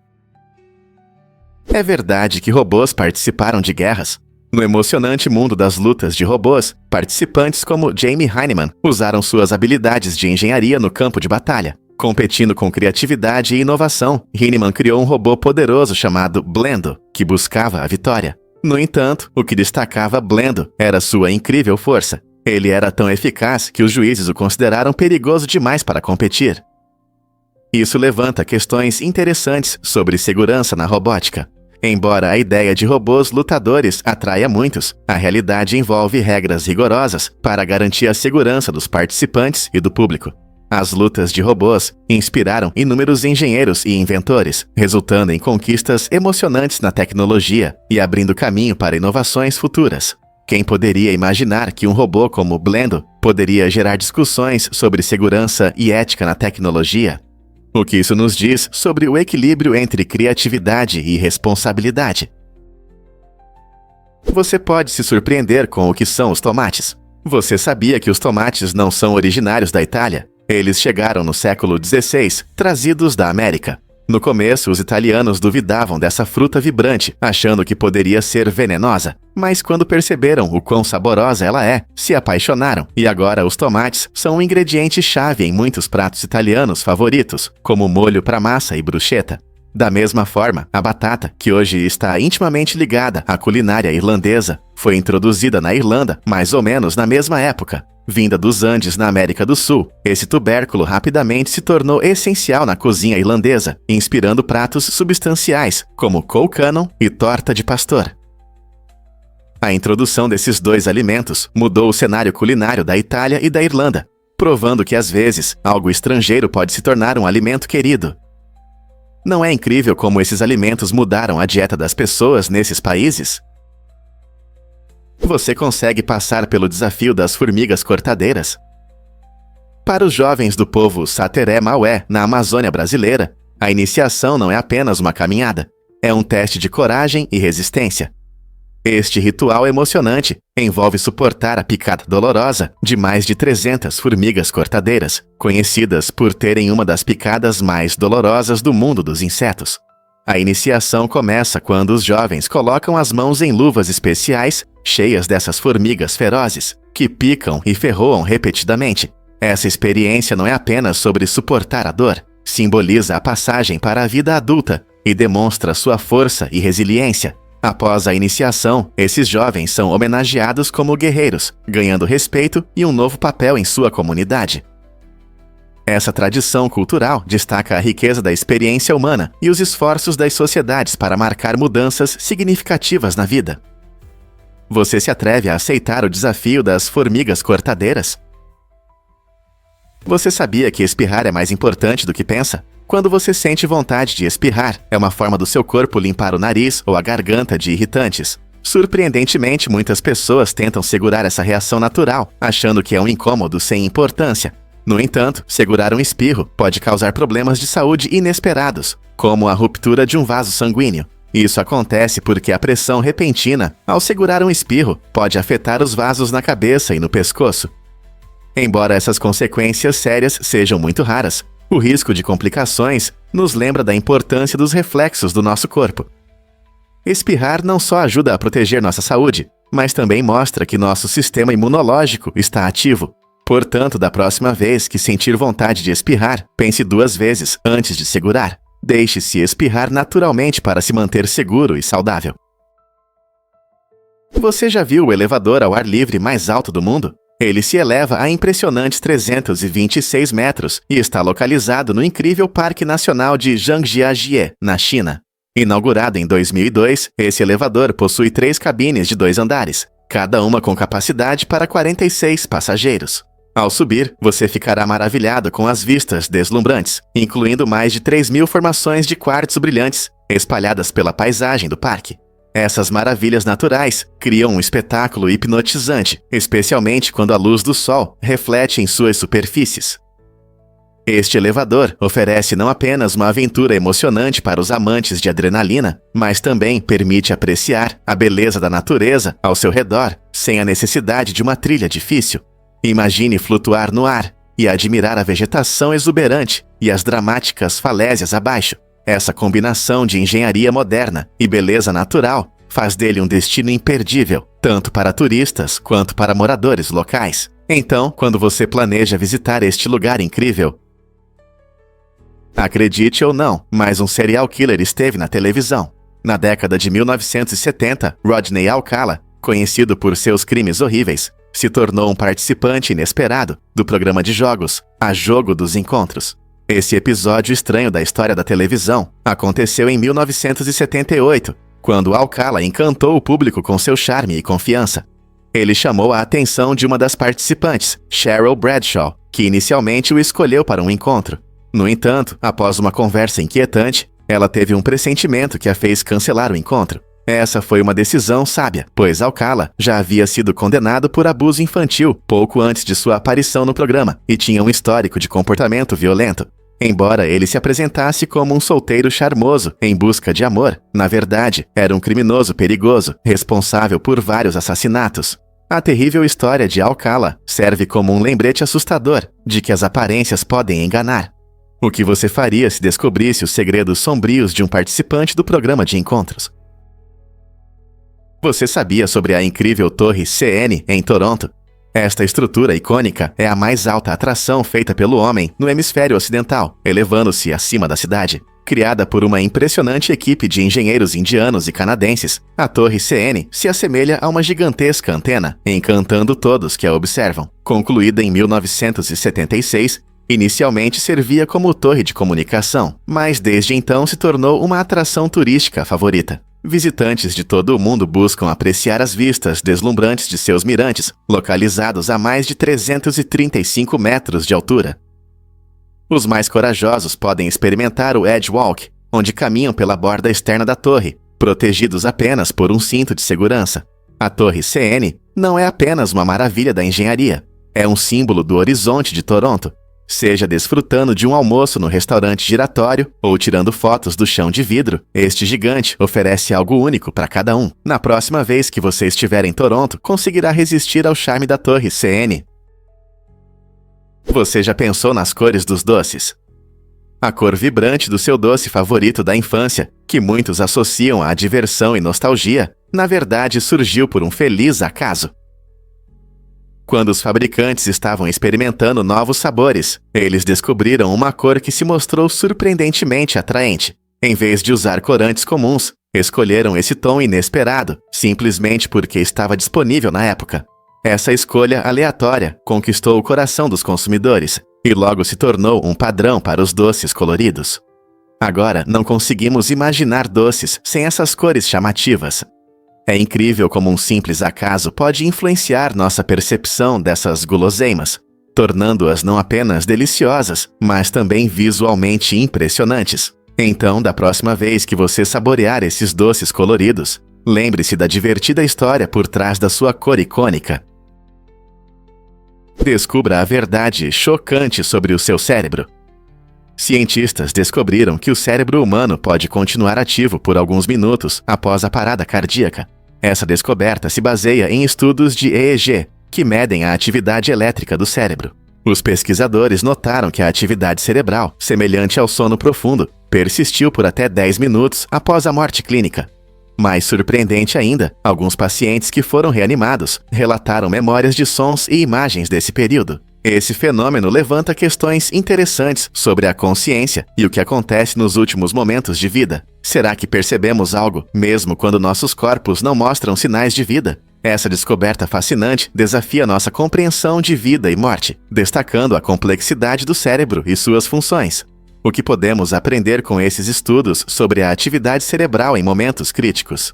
É verdade que robôs participaram de guerras? No emocionante mundo das lutas de robôs, participantes como Jamie Hyneman usaram suas habilidades de engenharia no campo de batalha. Competindo com criatividade e inovação, Hyneman criou um robô poderoso chamado Blendo, que buscava a vitória. No entanto, o que destacava Blendo era sua incrível força. Ele era tão eficaz que os juízes o consideraram perigoso demais para competir. Isso levanta questões interessantes sobre segurança na robótica. Embora a ideia de robôs lutadores atraia muitos, a realidade envolve regras rigorosas para garantir a segurança dos participantes e do público. As lutas de robôs inspiraram inúmeros engenheiros e inventores, resultando em conquistas emocionantes na tecnologia e abrindo caminho para inovações futuras. Quem poderia imaginar que um robô como o Blendo poderia gerar discussões sobre segurança e ética na tecnologia? O que isso nos diz sobre o equilíbrio entre criatividade e responsabilidade? Você pode se surpreender com o que são os tomates. Você sabia que os tomates não são originários da Itália? Eles chegaram no século XVI, trazidos da América. No começo, os italianos duvidavam dessa fruta vibrante, achando que poderia ser venenosa. Mas quando perceberam o quão saborosa ela é, se apaixonaram. E agora os tomates são um ingrediente-chave em muitos pratos italianos favoritos, como molho para massa e bruschetta. Da mesma forma, a batata, que hoje está intimamente ligada à culinária irlandesa, foi introduzida na Irlanda mais ou menos na mesma época. Vinda dos Andes na América do Sul, esse tubérculo rapidamente se tornou essencial na cozinha irlandesa, inspirando pratos substanciais, como colcannon e torta de pastor. A introdução desses dois alimentos mudou o cenário culinário da Itália e da Irlanda, provando que às vezes algo estrangeiro pode se tornar um alimento querido. Não é incrível como esses alimentos mudaram a dieta das pessoas nesses países? Você consegue passar pelo desafio das formigas cortadeiras? Para os jovens do povo Sateré-Maué, na Amazônia brasileira, a iniciação não é apenas uma caminhada, é um teste de coragem e resistência. Este ritual emocionante envolve suportar a picada dolorosa de mais de 300 formigas cortadeiras, conhecidas por terem uma das picadas mais dolorosas do mundo dos insetos. A iniciação começa quando os jovens colocam as mãos em luvas especiais cheias dessas formigas ferozes, que picam e ferroam repetidamente. Essa experiência não é apenas sobre suportar a dor, simboliza a passagem para a vida adulta e demonstra sua força e resiliência. Após a iniciação, esses jovens são homenageados como guerreiros, ganhando respeito e um novo papel em sua comunidade. Essa tradição cultural destaca a riqueza da experiência humana e os esforços das sociedades para marcar mudanças significativas na vida. Você se atreve a aceitar o desafio das formigas cortadeiras? Você sabia que espirrar é mais importante do que pensa? Quando você sente vontade de espirrar, é uma forma do seu corpo limpar o nariz ou a garganta de irritantes. Surpreendentemente, muitas pessoas tentam segurar essa reação natural, achando que é um incômodo sem importância. No entanto, segurar um espirro pode causar problemas de saúde inesperados, como a ruptura de um vaso sanguíneo. Isso acontece porque a pressão repentina, ao segurar um espirro, pode afetar os vasos na cabeça e no pescoço. Embora essas consequências sérias sejam muito raras, o risco de complicações nos lembra da importância dos reflexos do nosso corpo. Espirrar não só ajuda a proteger nossa saúde, mas também mostra que nosso sistema imunológico está ativo. Portanto, da próxima vez que sentir vontade de espirrar, pense 2 vezes antes de segurar. Deixe-se espirrar naturalmente para se manter seguro e saudável. Você já viu o elevador ao ar livre mais alto do mundo? Ele se eleva a impressionantes 326 metros e está localizado no incrível Parque Nacional de Zhangjiajie, na China. Inaugurado em 2002, esse elevador possui 3 cabines de 2 andares, cada uma com capacidade para 46 passageiros. Ao subir, você ficará maravilhado com as vistas deslumbrantes, incluindo mais de 3.000 formações de quartzo brilhantes, espalhadas pela paisagem do parque. Essas maravilhas naturais criam um espetáculo hipnotizante, especialmente quando a luz do sol reflete em suas superfícies. Este elevador oferece não apenas uma aventura emocionante para os amantes de adrenalina, mas também permite apreciar a beleza da natureza ao seu redor, sem a necessidade de uma trilha difícil. Imagine flutuar no ar e admirar a vegetação exuberante e as dramáticas falésias abaixo. Essa combinação de engenharia moderna e beleza natural faz dele um destino imperdível, tanto para turistas quanto para moradores locais. Então, quando você planeja visitar este lugar incrível, acredite ou não, mas um serial killer esteve na televisão. Na década de 1970, Rodney Alcala, conhecido por seus crimes horríveis, se tornou um participante inesperado do programa de jogos A Jogo dos Encontros. Esse episódio estranho da história da televisão aconteceu em 1978, quando Alcala encantou o público com seu charme e confiança. Ele chamou a atenção de uma das participantes, Cheryl Bradshaw, que inicialmente o escolheu para um encontro. No entanto, após uma conversa inquietante, ela teve um pressentimento que a fez cancelar o encontro. Essa foi uma decisão sábia, pois Alcala já havia sido condenado por abuso infantil pouco antes de sua aparição no programa e tinha um histórico de comportamento violento. Embora ele se apresentasse como um solteiro charmoso em busca de amor, na verdade, era um criminoso perigoso, responsável por vários assassinatos. A terrível história de Alcala serve como um lembrete assustador de que as aparências podem enganar. O que você faria se descobrisse os segredos sombrios de um participante do programa de encontros? Você sabia sobre a incrível Torre CN em Toronto? Esta estrutura icônica é a mais alta atração feita pelo homem no hemisfério ocidental, elevando-se acima da cidade. Criada por uma impressionante equipe de engenheiros indianos e canadenses, a Torre CN se assemelha a uma gigantesca antena, encantando todos que a observam. Concluída em 1976, inicialmente servia como torre de comunicação, mas desde então se tornou uma atração turística favorita. Visitantes de todo o mundo buscam apreciar as vistas deslumbrantes de seus mirantes, localizados a mais de 335 metros de altura. Os mais corajosos podem experimentar o Edge Walk, onde caminham pela borda externa da torre, protegidos apenas por um cinto de segurança. A Torre CN não é apenas uma maravilha da engenharia, é um símbolo do horizonte de Toronto. Seja desfrutando de um almoço no restaurante giratório ou tirando fotos do chão de vidro, este gigante oferece algo único para cada um. Na próxima vez que você estiver em Toronto, conseguirá resistir ao charme da Torre CN. Você já pensou nas cores dos doces? A cor vibrante do seu doce favorito da infância, que muitos associam à diversão e nostalgia, na verdade surgiu por um feliz acaso. Quando os fabricantes estavam experimentando novos sabores, eles descobriram uma cor que se mostrou surpreendentemente atraente. Em vez de usar corantes comuns, escolheram esse tom inesperado, simplesmente porque estava disponível na época. Essa escolha aleatória conquistou o coração dos consumidores e logo se tornou um padrão para os doces coloridos. Agora, não conseguimos imaginar doces sem essas cores chamativas. É incrível como um simples acaso pode influenciar nossa percepção dessas guloseimas, tornando-as não apenas deliciosas, mas também visualmente impressionantes. Então, da próxima vez que você saborear esses doces coloridos, lembre-se da divertida história por trás da sua cor icônica. Descubra a verdade chocante sobre o seu cérebro. Cientistas descobriram que o cérebro humano pode continuar ativo por alguns minutos após a parada cardíaca. Essa descoberta se baseia em estudos de EEG, que medem a atividade elétrica do cérebro. Os pesquisadores notaram que a atividade cerebral, semelhante ao sono profundo, persistiu por até 10 minutos após a morte clínica. Mais surpreendente ainda, alguns pacientes que foram reanimados relataram memórias de sons e imagens desse período. Esse fenômeno levanta questões interessantes sobre a consciência e o que acontece nos últimos momentos de vida. Será que percebemos algo, mesmo quando nossos corpos não mostram sinais de vida? Essa descoberta fascinante desafia nossa compreensão de vida e morte, destacando a complexidade do cérebro e suas funções. O que podemos aprender com esses estudos sobre a atividade cerebral em momentos críticos?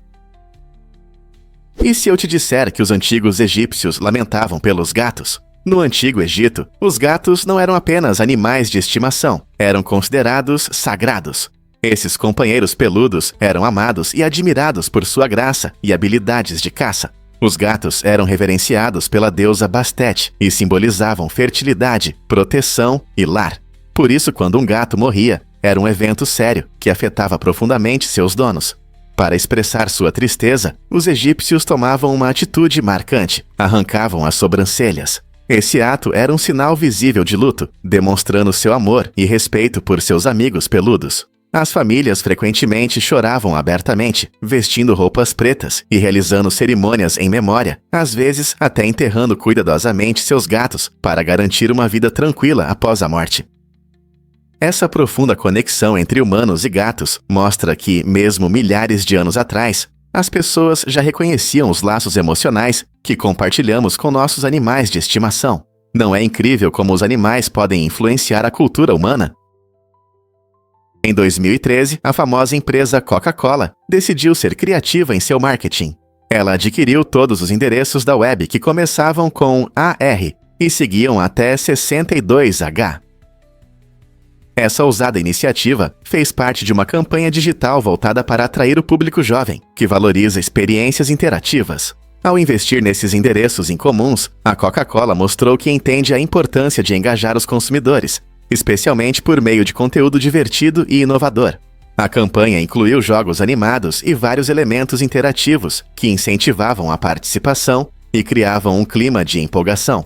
E se eu te disser que os antigos egípcios lamentavam pelos gatos? No Antigo Egito, os gatos não eram apenas animais de estimação, eram considerados sagrados. Esses companheiros peludos eram amados e admirados por sua graça e habilidades de caça. Os gatos eram reverenciados pela deusa Bastet e simbolizavam fertilidade, proteção e lar. Por isso, quando um gato morria, era um evento sério que afetava profundamente seus donos. Para expressar sua tristeza, os egípcios tomavam uma atitude marcante, arrancavam as sobrancelhas. Esse ato era um sinal visível de luto, demonstrando seu amor e respeito por seus amigos peludos. As famílias frequentemente choravam abertamente, vestindo roupas pretas e realizando cerimônias em memória, às vezes até enterrando cuidadosamente seus gatos para garantir uma vida tranquila após a morte. Essa profunda conexão entre humanos e gatos mostra que, mesmo milhares de anos atrás, as pessoas já reconheciam os laços emocionais que compartilhamos com nossos animais de estimação. Não é incrível como os animais podem influenciar a cultura humana? Em 2013, a famosa empresa Coca-Cola decidiu ser criativa em seu marketing. Ela adquiriu todos os endereços da web que começavam com AR e seguiam até 62H. Essa ousada iniciativa fez parte de uma campanha digital voltada para atrair o público jovem, que valoriza experiências interativas. Ao investir nesses endereços incomuns, a Coca-Cola mostrou que entende a importância de engajar os consumidores, especialmente por meio de conteúdo divertido e inovador. A campanha incluiu jogos animados e vários elementos interativos que incentivavam a participação e criavam um clima de empolgação.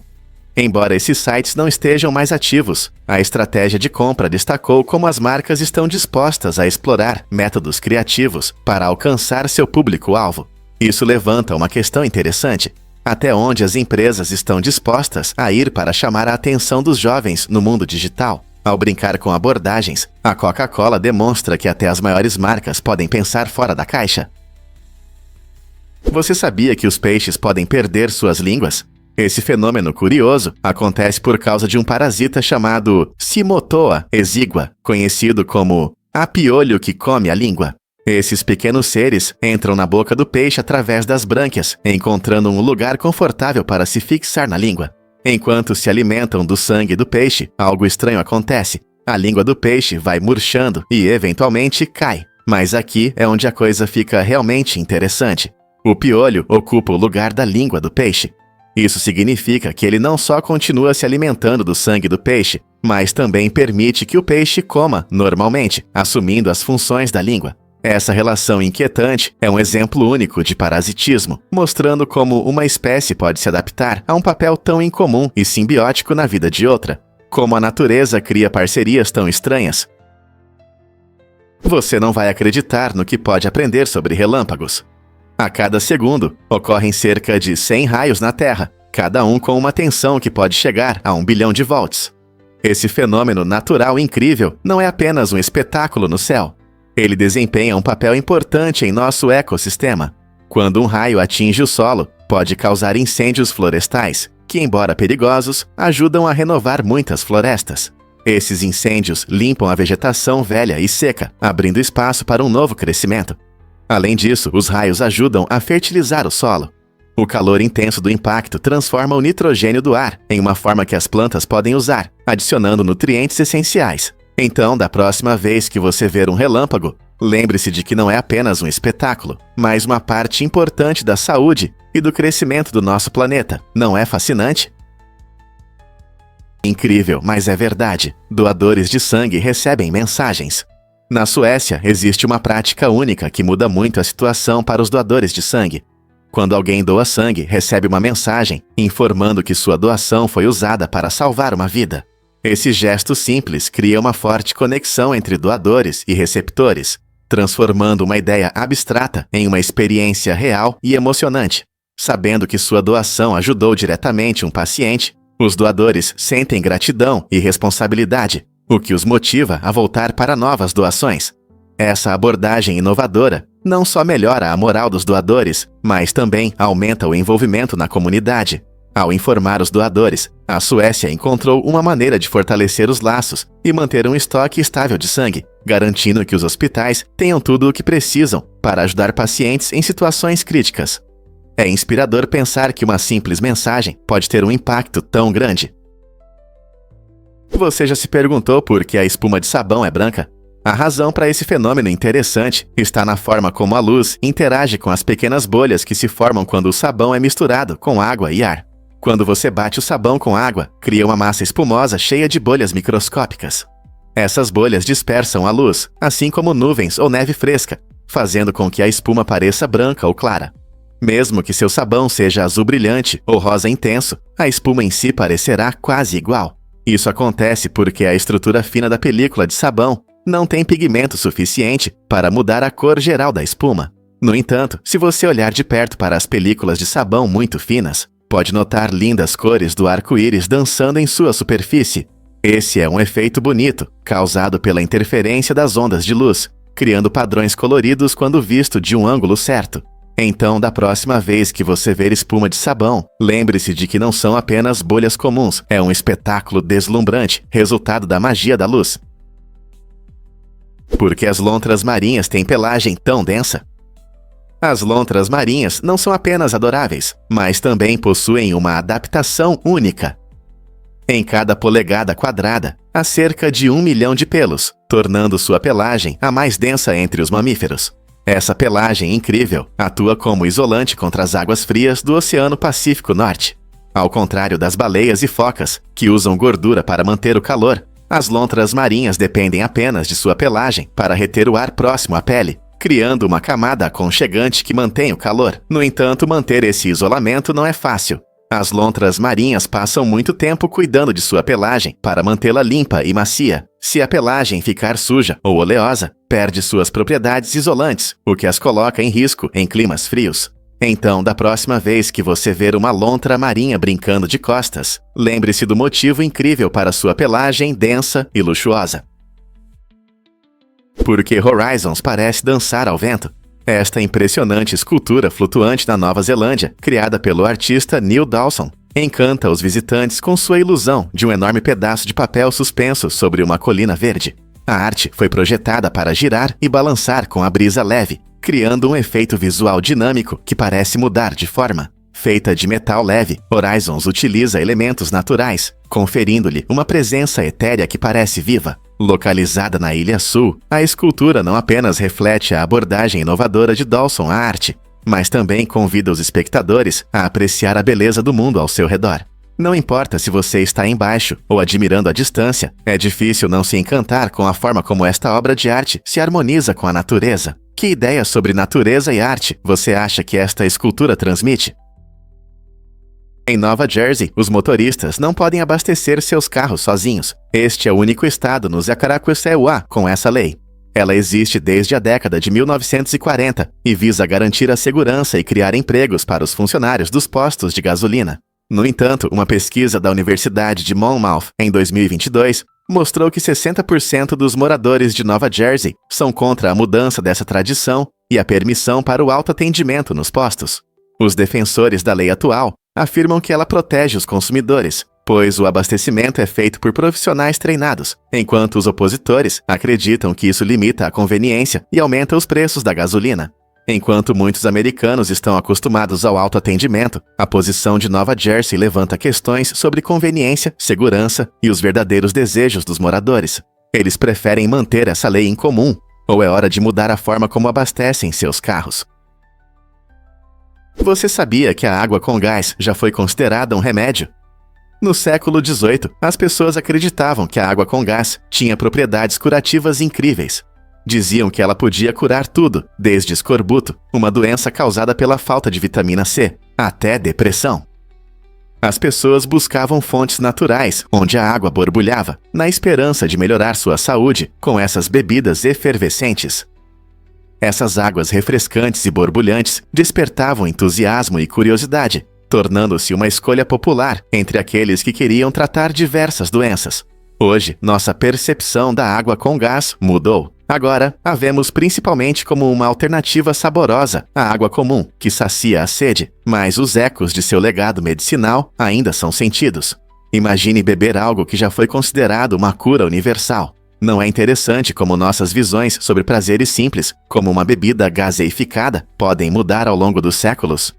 Embora esses sites não estejam mais ativos, a estratégia de compra destacou como as marcas estão dispostas a explorar métodos criativos para alcançar seu público-alvo. Isso levanta uma questão interessante: até onde as empresas estão dispostas a ir para chamar a atenção dos jovens no mundo digital? Ao brincar com abordagens, a Coca-Cola demonstra que até as maiores marcas podem pensar fora da caixa. Você sabia que os peixes podem perder suas línguas? Esse fenômeno curioso acontece por causa de um parasita chamado Cimotoa exigua, conhecido como a piolho que come a língua. Esses pequenos seres entram na boca do peixe através das brânquias, encontrando um lugar confortável para se fixar na língua. Enquanto se alimentam do sangue do peixe, algo estranho acontece. A língua do peixe vai murchando e, eventualmente, cai. Mas aqui é onde a coisa fica realmente interessante. O piolho ocupa o lugar da língua do peixe. Isso significa que ele não só continua se alimentando do sangue do peixe, mas também permite que o peixe coma normalmente, assumindo as funções da língua. Essa relação inquietante é um exemplo único de parasitismo, mostrando como uma espécie pode se adaptar a um papel tão incomum e simbiótico na vida de outra. Como a natureza cria parcerias tão estranhas. Você não vai acreditar no que pode aprender sobre relâmpagos. A cada segundo, ocorrem cerca de 100 raios na Terra, cada um com uma tensão que pode chegar a 1 bilhão de volts. Esse fenômeno natural incrível não é apenas um espetáculo no céu. Ele desempenha um papel importante em nosso ecossistema. Quando um raio atinge o solo, pode causar incêndios florestais, que, embora perigosos, ajudam a renovar muitas florestas. Esses incêndios limpam a vegetação velha e seca, abrindo espaço para um novo crescimento. Além disso, os raios ajudam a fertilizar o solo. O calor intenso do impacto transforma o nitrogênio do ar em uma forma que as plantas podem usar, adicionando nutrientes essenciais. Então, da próxima vez que você ver um relâmpago, lembre-se de que não é apenas um espetáculo, mas uma parte importante da saúde e do crescimento do nosso planeta. Não é fascinante? Incrível, mas é verdade. Doadores de sangue recebem mensagens. Na Suécia, existe uma prática única que muda muito a situação para os doadores de sangue. Quando alguém doa sangue, recebe uma mensagem informando que sua doação foi usada para salvar uma vida. Esse gesto simples cria uma forte conexão entre doadores e receptores, transformando uma ideia abstrata em uma experiência real e emocionante. Sabendo que sua doação ajudou diretamente um paciente, os doadores sentem gratidão e responsabilidade, o que os motiva a voltar para novas doações. Essa abordagem inovadora não só melhora a moral dos doadores, mas também aumenta o envolvimento na comunidade. Ao informar os doadores, a Suécia encontrou uma maneira de fortalecer os laços e manter um estoque estável de sangue, garantindo que os hospitais tenham tudo o que precisam para ajudar pacientes em situações críticas. É inspirador pensar que uma simples mensagem pode ter um impacto tão grande. Você já se perguntou por que a espuma de sabão é branca? A razão para esse fenômeno interessante está na forma como a luz interage com as pequenas bolhas que se formam quando o sabão é misturado com água e ar. Quando você bate o sabão com água, cria uma massa espumosa cheia de bolhas microscópicas. Essas bolhas dispersam a luz, assim como nuvens ou neve fresca, fazendo com que a espuma pareça branca ou clara. Mesmo que seu sabão seja azul brilhante ou rosa intenso, a espuma em si parecerá quase igual. Isso acontece porque a estrutura fina da película de sabão não tem pigmento suficiente para mudar a cor geral da espuma. No entanto, se você olhar de perto para as películas de sabão muito finas, pode notar lindas cores do arco-íris dançando em sua superfície. Esse é um efeito bonito, causado pela interferência das ondas de luz, criando padrões coloridos quando visto de um ângulo certo. Então, da próxima vez que você ver espuma de sabão, lembre-se de que não são apenas bolhas comuns, é um espetáculo deslumbrante, resultado da magia da luz. Por que as lontras marinhas têm pelagem tão densa? As lontras marinhas não são apenas adoráveis, mas também possuem uma adaptação única. Em cada polegada quadrada, há cerca de 1 milhão de pelos, tornando sua pelagem a mais densa entre os mamíferos. Essa pelagem incrível atua como isolante contra as águas frias do Oceano Pacífico Norte. Ao contrário das baleias e focas, que usam gordura para manter o calor, as lontras marinhas dependem apenas de sua pelagem para reter o ar próximo à pele, criando uma camada aconchegante que mantém o calor. No entanto, manter esse isolamento não é fácil. As lontras marinhas passam muito tempo cuidando de sua pelagem para mantê-la limpa e macia. Se a pelagem ficar suja ou oleosa, perde suas propriedades isolantes, o que as coloca em risco em climas frios. Então, da próxima vez que você ver uma lontra marinha brincando de costas, lembre-se do motivo incrível para sua pelagem densa e luxuosa. Porque Horizons parece dançar ao vento. Esta impressionante escultura flutuante na Nova Zelândia, criada pelo artista Neil Dawson, encanta os visitantes com sua ilusão de um enorme pedaço de papel suspenso sobre uma colina verde. A arte foi projetada para girar e balançar com a brisa leve, criando um efeito visual dinâmico que parece mudar de forma. Feita de metal leve, Horizons utiliza elementos naturais, conferindo-lhe uma presença etérea que parece viva. Localizada na Ilha Sul, a escultura não apenas reflete a abordagem inovadora de Dawson à arte, mas também convida os espectadores a apreciar a beleza do mundo ao seu redor. Não importa se você está embaixo ou admirando à distância, é difícil não se encantar com a forma como esta obra de arte se harmoniza com a natureza. Que ideia sobre natureza e arte você acha que esta escultura transmite? Em Nova Jersey, os motoristas não podem abastecer seus carros sozinhos. Este é o único estado no Zacaracueceauá com essa lei. Ela existe desde a década de 1940 e visa garantir a segurança e criar empregos para os funcionários dos postos de gasolina. No entanto, uma pesquisa da Universidade de Monmouth, em 2022, mostrou que 60% dos moradores de Nova Jersey são contra a mudança dessa tradição e a permissão para o autoatendimento nos postos. Os defensores da lei atual afirmam que ela protege os consumidores, pois o abastecimento é feito por profissionais treinados, enquanto os opositores acreditam que isso limita a conveniência e aumenta os preços da gasolina. Enquanto muitos americanos estão acostumados ao autoatendimento, a posição de Nova Jersey levanta questões sobre conveniência, segurança e os verdadeiros desejos dos moradores. Eles preferem manter essa lei em comum, ou é hora de mudar a forma como abastecem seus carros? Você sabia que a água com gás já foi considerada um remédio? No século XVIII, as pessoas acreditavam que a água com gás tinha propriedades curativas incríveis. Diziam que ela podia curar tudo, desde escorbuto, uma doença causada pela falta de vitamina C, até depressão. As pessoas buscavam fontes naturais, onde a água borbulhava, na esperança de melhorar sua saúde com essas bebidas efervescentes. Essas águas refrescantes e borbulhantes despertavam entusiasmo e curiosidade, tornando-se uma escolha popular entre aqueles que queriam tratar diversas doenças. Hoje, nossa percepção da água com gás mudou. Agora, a vemos principalmente como uma alternativa saborosa à água comum, que sacia a sede, mas os ecos de seu legado medicinal ainda são sentidos. Imagine beber algo que já foi considerado uma cura universal. Não é interessante como nossas visões sobre prazeres simples, como uma bebida gaseificada, podem mudar ao longo dos séculos?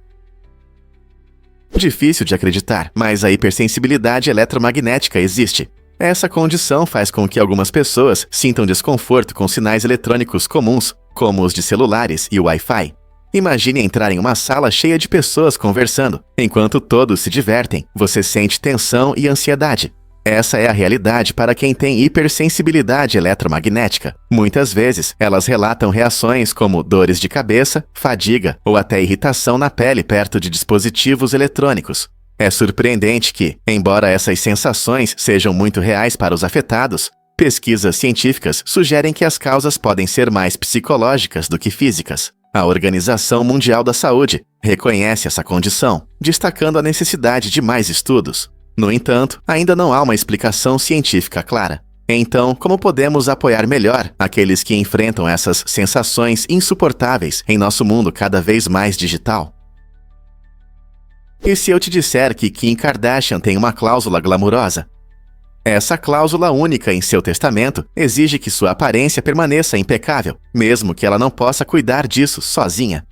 Difícil de acreditar, mas a hipersensibilidade eletromagnética existe. Essa condição faz com que algumas pessoas sintam desconforto com sinais eletrônicos comuns, como os de celulares e o Wi-Fi. Imagine entrar em uma sala cheia de pessoas conversando. Enquanto todos se divertem, você sente tensão e ansiedade. Essa é a realidade para quem tem hipersensibilidade eletromagnética. Muitas vezes, elas relatam reações como dores de cabeça, fadiga ou até irritação na pele perto de dispositivos eletrônicos. É surpreendente que, embora essas sensações sejam muito reais para os afetados, pesquisas científicas sugerem que as causas podem ser mais psicológicas do que físicas. A Organização Mundial da Saúde reconhece essa condição, destacando a necessidade de mais estudos. No entanto, ainda não há uma explicação científica clara. Então, como podemos apoiar melhor aqueles que enfrentam essas sensações insuportáveis em nosso mundo cada vez mais digital? E se eu te disser que Kim Kardashian tem uma cláusula glamurosa? Essa cláusula única em seu testamento exige que sua aparência permaneça impecável, mesmo que ela não possa cuidar disso sozinha.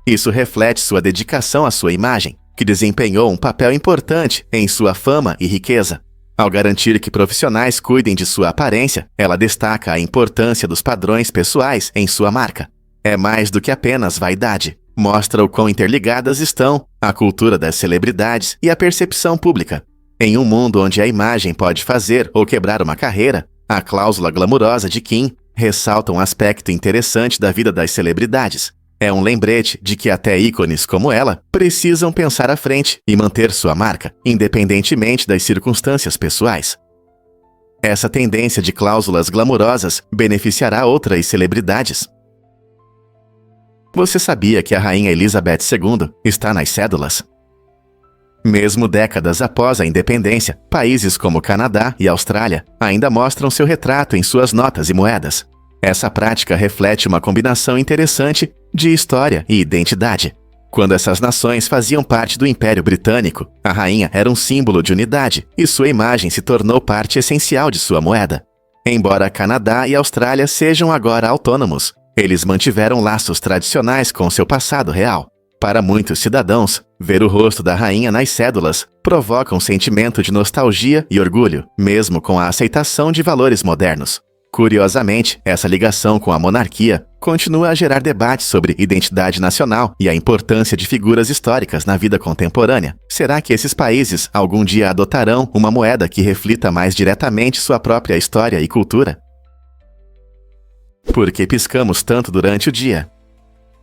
Isso reflete sua dedicação à sua imagem, que desempenhou um papel importante em sua fama e riqueza. Ao garantir que profissionais cuidem de sua aparência, ela destaca a importância dos padrões pessoais em sua marca. É mais do que apenas vaidade. Mostra o quão interligadas estão a cultura das celebridades e a percepção pública. Em um mundo onde a imagem pode fazer ou quebrar uma carreira, a cláusula glamurosa de Kim ressalta um aspecto interessante da vida das celebridades. É um lembrete de que até ícones como ela precisam pensar à frente e manter sua marca, independentemente das circunstâncias pessoais. Essa tendência de cláusulas glamourosas beneficiará outras celebridades. Você sabia que a Rainha Elizabeth II está nas cédulas? Mesmo décadas após a independência, países como Canadá e Austrália ainda mostram seu retrato em suas notas e moedas. Essa prática reflete uma combinação interessante de história e identidade. Quando essas nações faziam parte do Império Britânico, a rainha era um símbolo de unidade e sua imagem se tornou parte essencial de sua moeda. Embora Canadá e Austrália sejam agora autônomos, eles mantiveram laços tradicionais com seu passado real. Para muitos cidadãos, ver o rosto da rainha nas cédulas provoca um sentimento de nostalgia e orgulho, mesmo com a aceitação de valores modernos. Curiosamente, essa ligação com a monarquia continua a gerar debates sobre identidade nacional e a importância de figuras históricas na vida contemporânea. Será que esses países algum dia adotarão uma moeda que reflita mais diretamente sua própria história e cultura? Por que piscamos tanto durante o dia?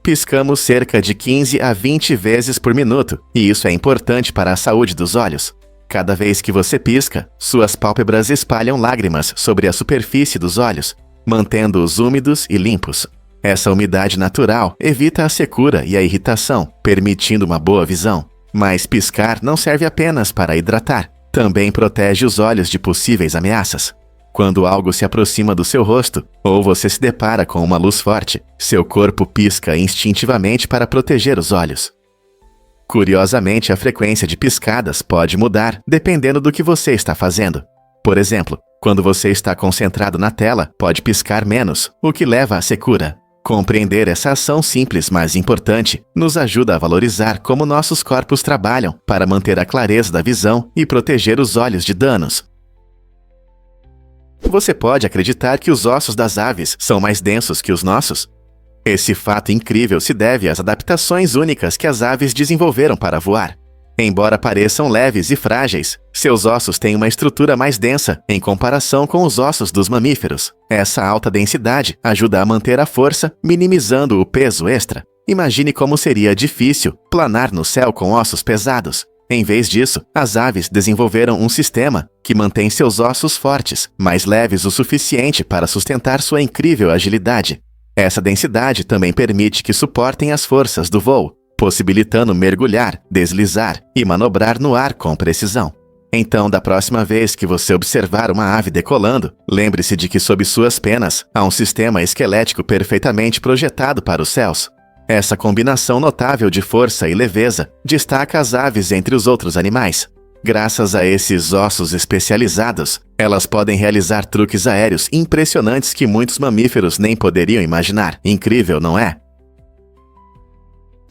Piscamos cerca de 15 a 20 vezes por minuto, e isso é importante para a saúde dos olhos. Cada vez que você pisca, suas pálpebras espalham lágrimas sobre a superfície dos olhos, mantendo-os úmidos e limpos. Essa umidade natural evita a secura e a irritação, permitindo uma boa visão. Mas piscar não serve apenas para hidratar, também protege os olhos de possíveis ameaças. Quando algo se aproxima do seu rosto, ou você se depara com uma luz forte, seu corpo pisca instintivamente para proteger os olhos. Curiosamente, a frequência de piscadas pode mudar dependendo do que você está fazendo. Por exemplo, quando você está concentrado na tela, pode piscar menos, o que leva à secura. Compreender essa ação simples, mas importante, nos ajuda a valorizar como nossos corpos trabalham para manter a clareza da visão e proteger os olhos de danos. Você pode acreditar que os ossos das aves são mais densos que os nossos? Esse fato incrível se deve às adaptações únicas que as aves desenvolveram para voar. Embora pareçam leves e frágeis, seus ossos têm uma estrutura mais densa em comparação com os ossos dos mamíferos. Essa alta densidade ajuda a manter a força, minimizando o peso extra. Imagine como seria difícil planar no céu com ossos pesados. Em vez disso, as aves desenvolveram um sistema que mantém seus ossos fortes, mais leves o suficiente para sustentar sua incrível agilidade. Essa densidade também permite que suportem as forças do voo, possibilitando mergulhar, deslizar e manobrar no ar com precisão. Então, da próxima vez que você observar uma ave decolando, lembre-se de que sob suas penas há um sistema esquelético perfeitamente projetado para os céus. Essa combinação notável de força e leveza destaca as aves entre os outros animais. Graças a esses ossos especializados, elas podem realizar truques aéreos impressionantes que muitos mamíferos nem poderiam imaginar. Incrível, não é?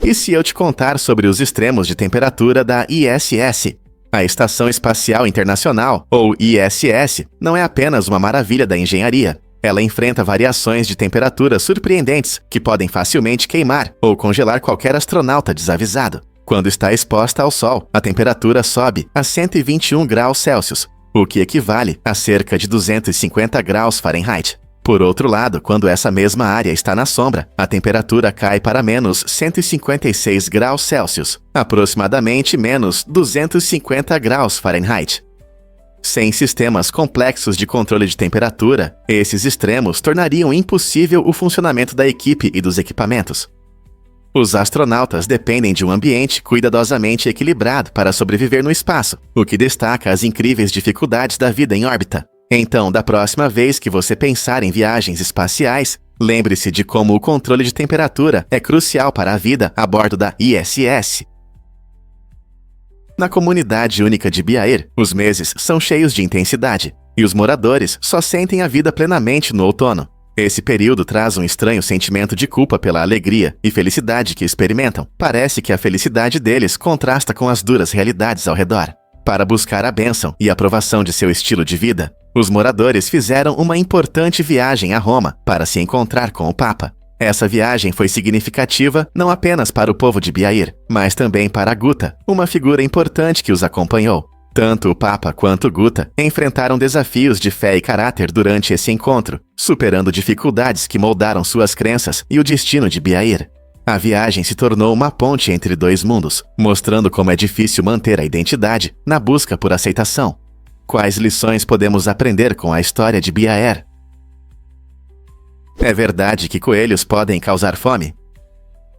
E se eu te contar sobre os extremos de temperatura da ISS? A Estação Espacial Internacional, ou ISS, não é apenas uma maravilha da engenharia. Ela enfrenta variações de temperatura surpreendentes que podem facilmente queimar ou congelar qualquer astronauta desavisado. Quando está exposta ao Sol, a temperatura sobe a 121 graus Celsius, o que equivale a cerca de 250 graus Fahrenheit. Por outro lado, quando essa mesma área está na sombra, a temperatura cai para menos 156 graus Celsius, aproximadamente menos 250 graus Fahrenheit. Sem sistemas complexos de controle de temperatura, esses extremos tornariam impossível o funcionamento da equipe e dos equipamentos. Os astronautas dependem de um ambiente cuidadosamente equilibrado para sobreviver no espaço, o que destaca as incríveis dificuldades da vida em órbita. Então, da próxima vez que você pensar em viagens espaciais, lembre-se de como o controle de temperatura é crucial para a vida a bordo da ISS. Na comunidade única de Biaer, os meses são cheios de intensidade, e os moradores só sentem a vida plenamente no outono. Esse período traz um estranho sentimento de culpa pela alegria e felicidade que experimentam. Parece que a felicidade deles contrasta com as duras realidades ao redor. Para buscar a bênção e aprovação de seu estilo de vida, os moradores fizeram uma importante viagem a Roma para se encontrar com o Papa. Essa viagem foi significativa não apenas para o povo de Biaer, mas também para Guta, uma figura importante que os acompanhou. Tanto o Papa quanto Guta enfrentaram desafios de fé e caráter durante esse encontro, superando dificuldades que moldaram suas crenças e o destino de Biaer. A viagem se tornou uma ponte entre dois mundos, mostrando como é difícil manter a identidade na busca por aceitação. Quais lições podemos aprender com a história de Biaer? É verdade que coelhos podem causar fome?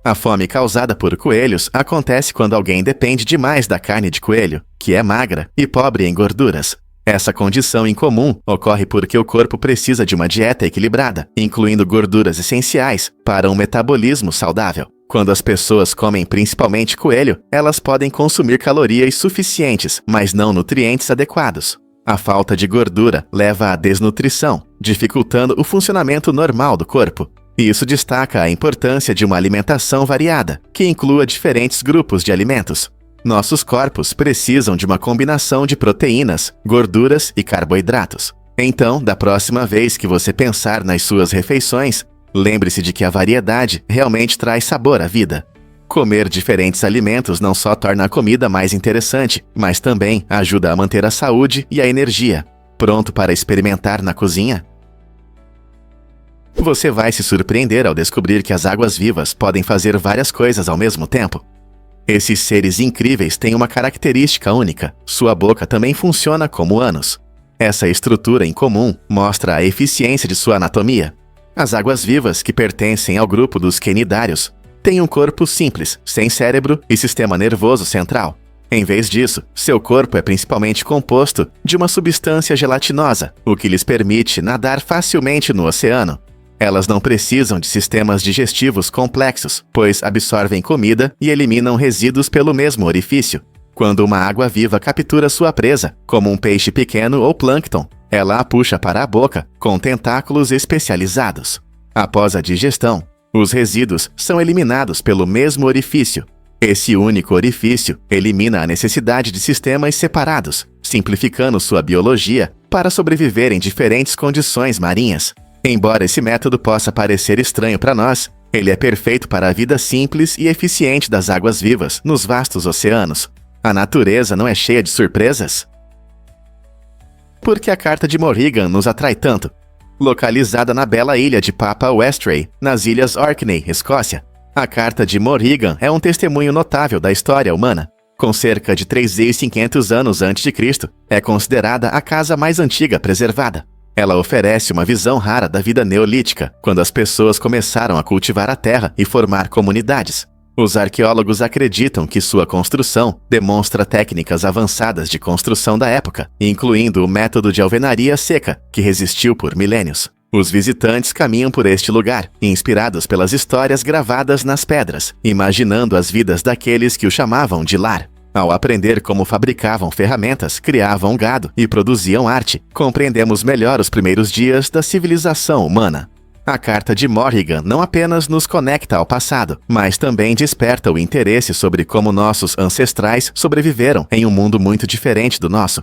A fome causada por coelhos acontece quando alguém depende demais da carne de coelho, que é magra e pobre em gorduras. Essa condição incomum ocorre porque o corpo precisa de uma dieta equilibrada, incluindo gorduras essenciais, para um metabolismo saudável. Quando as pessoas comem principalmente coelho, elas podem consumir calorias suficientes, mas não nutrientes adequados. A falta de gordura leva à desnutrição, dificultando o funcionamento normal do corpo. Isso destaca a importância de uma alimentação variada, que inclua diferentes grupos de alimentos. Nossos corpos precisam de uma combinação de proteínas, gorduras e carboidratos. Então, da próxima vez que você pensar nas suas refeições, lembre-se de que a variedade realmente traz sabor à vida. Comer diferentes alimentos não só torna a comida mais interessante, mas também ajuda a manter a saúde e a energia. Pronto para experimentar na cozinha? Você vai se surpreender ao descobrir que as águas-vivas podem fazer várias coisas ao mesmo tempo. Esses seres incríveis têm uma característica única: sua boca também funciona como ânus. Essa estrutura em comum mostra a eficiência de sua anatomia. As águas-vivas, que pertencem ao grupo dos quenidários, têm um corpo simples, sem cérebro e sistema nervoso central. Em vez disso, seu corpo é principalmente composto de uma substância gelatinosa, o que lhes permite nadar facilmente no oceano. Elas não precisam de sistemas digestivos complexos, pois absorvem comida e eliminam resíduos pelo mesmo orifício. Quando uma água-viva captura sua presa, como um peixe pequeno ou plâncton, ela a puxa para a boca com tentáculos especializados. Após a digestão, os resíduos são eliminados pelo mesmo orifício. Esse único orifício elimina a necessidade de sistemas separados, simplificando sua biologia para sobreviver em diferentes condições marinhas. Embora esse método possa parecer estranho para nós, ele é perfeito para a vida simples e eficiente das águas-vivas nos vastos oceanos. A natureza não é cheia de surpresas? Por que a Carta de Morrigan nos atrai tanto? Localizada na bela ilha de Papa Westray, nas Ilhas Orkney, Escócia, a Carta de Morrigan é um testemunho notável da história humana. Com cerca de 3.500 anos antes de Cristo, é considerada a casa mais antiga preservada. Ela oferece uma visão rara da vida neolítica, quando as pessoas começaram a cultivar a terra e formar comunidades. Os arqueólogos acreditam que sua construção demonstra técnicas avançadas de construção da época, incluindo o método de alvenaria seca, que resistiu por milênios. Os visitantes caminham por este lugar, inspirados pelas histórias gravadas nas pedras, imaginando as vidas daqueles que o chamavam de lar. Ao aprender como fabricavam ferramentas, criavam gado e produziam arte, compreendemos melhor os primeiros dias da civilização humana. A Carta de Morrigan não apenas nos conecta ao passado, mas também desperta o interesse sobre como nossos ancestrais sobreviveram em um mundo muito diferente do nosso.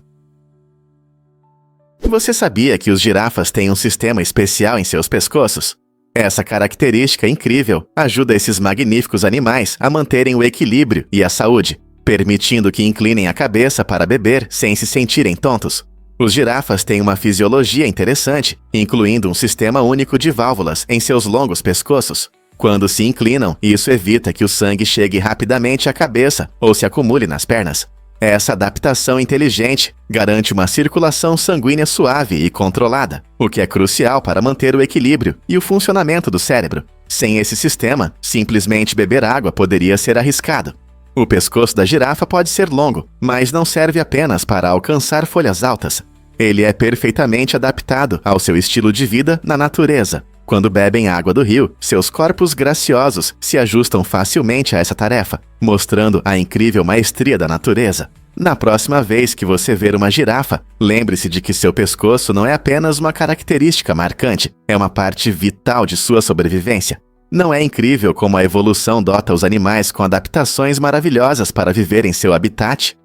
Você sabia que os girafas têm um sistema especial em seus pescoços? Essa característica incrível ajuda esses magníficos animais a manterem o equilíbrio e a saúde, permitindo que inclinem a cabeça para beber sem se sentirem tontos. Os girafas têm uma fisiologia interessante, incluindo um sistema único de válvulas em seus longos pescoços. Quando se inclinam, isso evita que o sangue chegue rapidamente à cabeça ou se acumule nas pernas. Essa adaptação inteligente garante uma circulação sanguínea suave e controlada, o que é crucial para manter o equilíbrio e o funcionamento do cérebro. Sem esse sistema, simplesmente beber água poderia ser arriscado. O pescoço da girafa pode ser longo, mas não serve apenas para alcançar folhas altas. Ele é perfeitamente adaptado ao seu estilo de vida na natureza. Quando bebem água do rio, seus corpos graciosos se ajustam facilmente a essa tarefa, mostrando a incrível maestria da natureza. Na próxima vez que você ver uma girafa, lembre-se de que seu pescoço não é apenas uma característica marcante, é uma parte vital de sua sobrevivência. Não é incrível como a evolução dota os animais com adaptações maravilhosas para viver em seu habitat?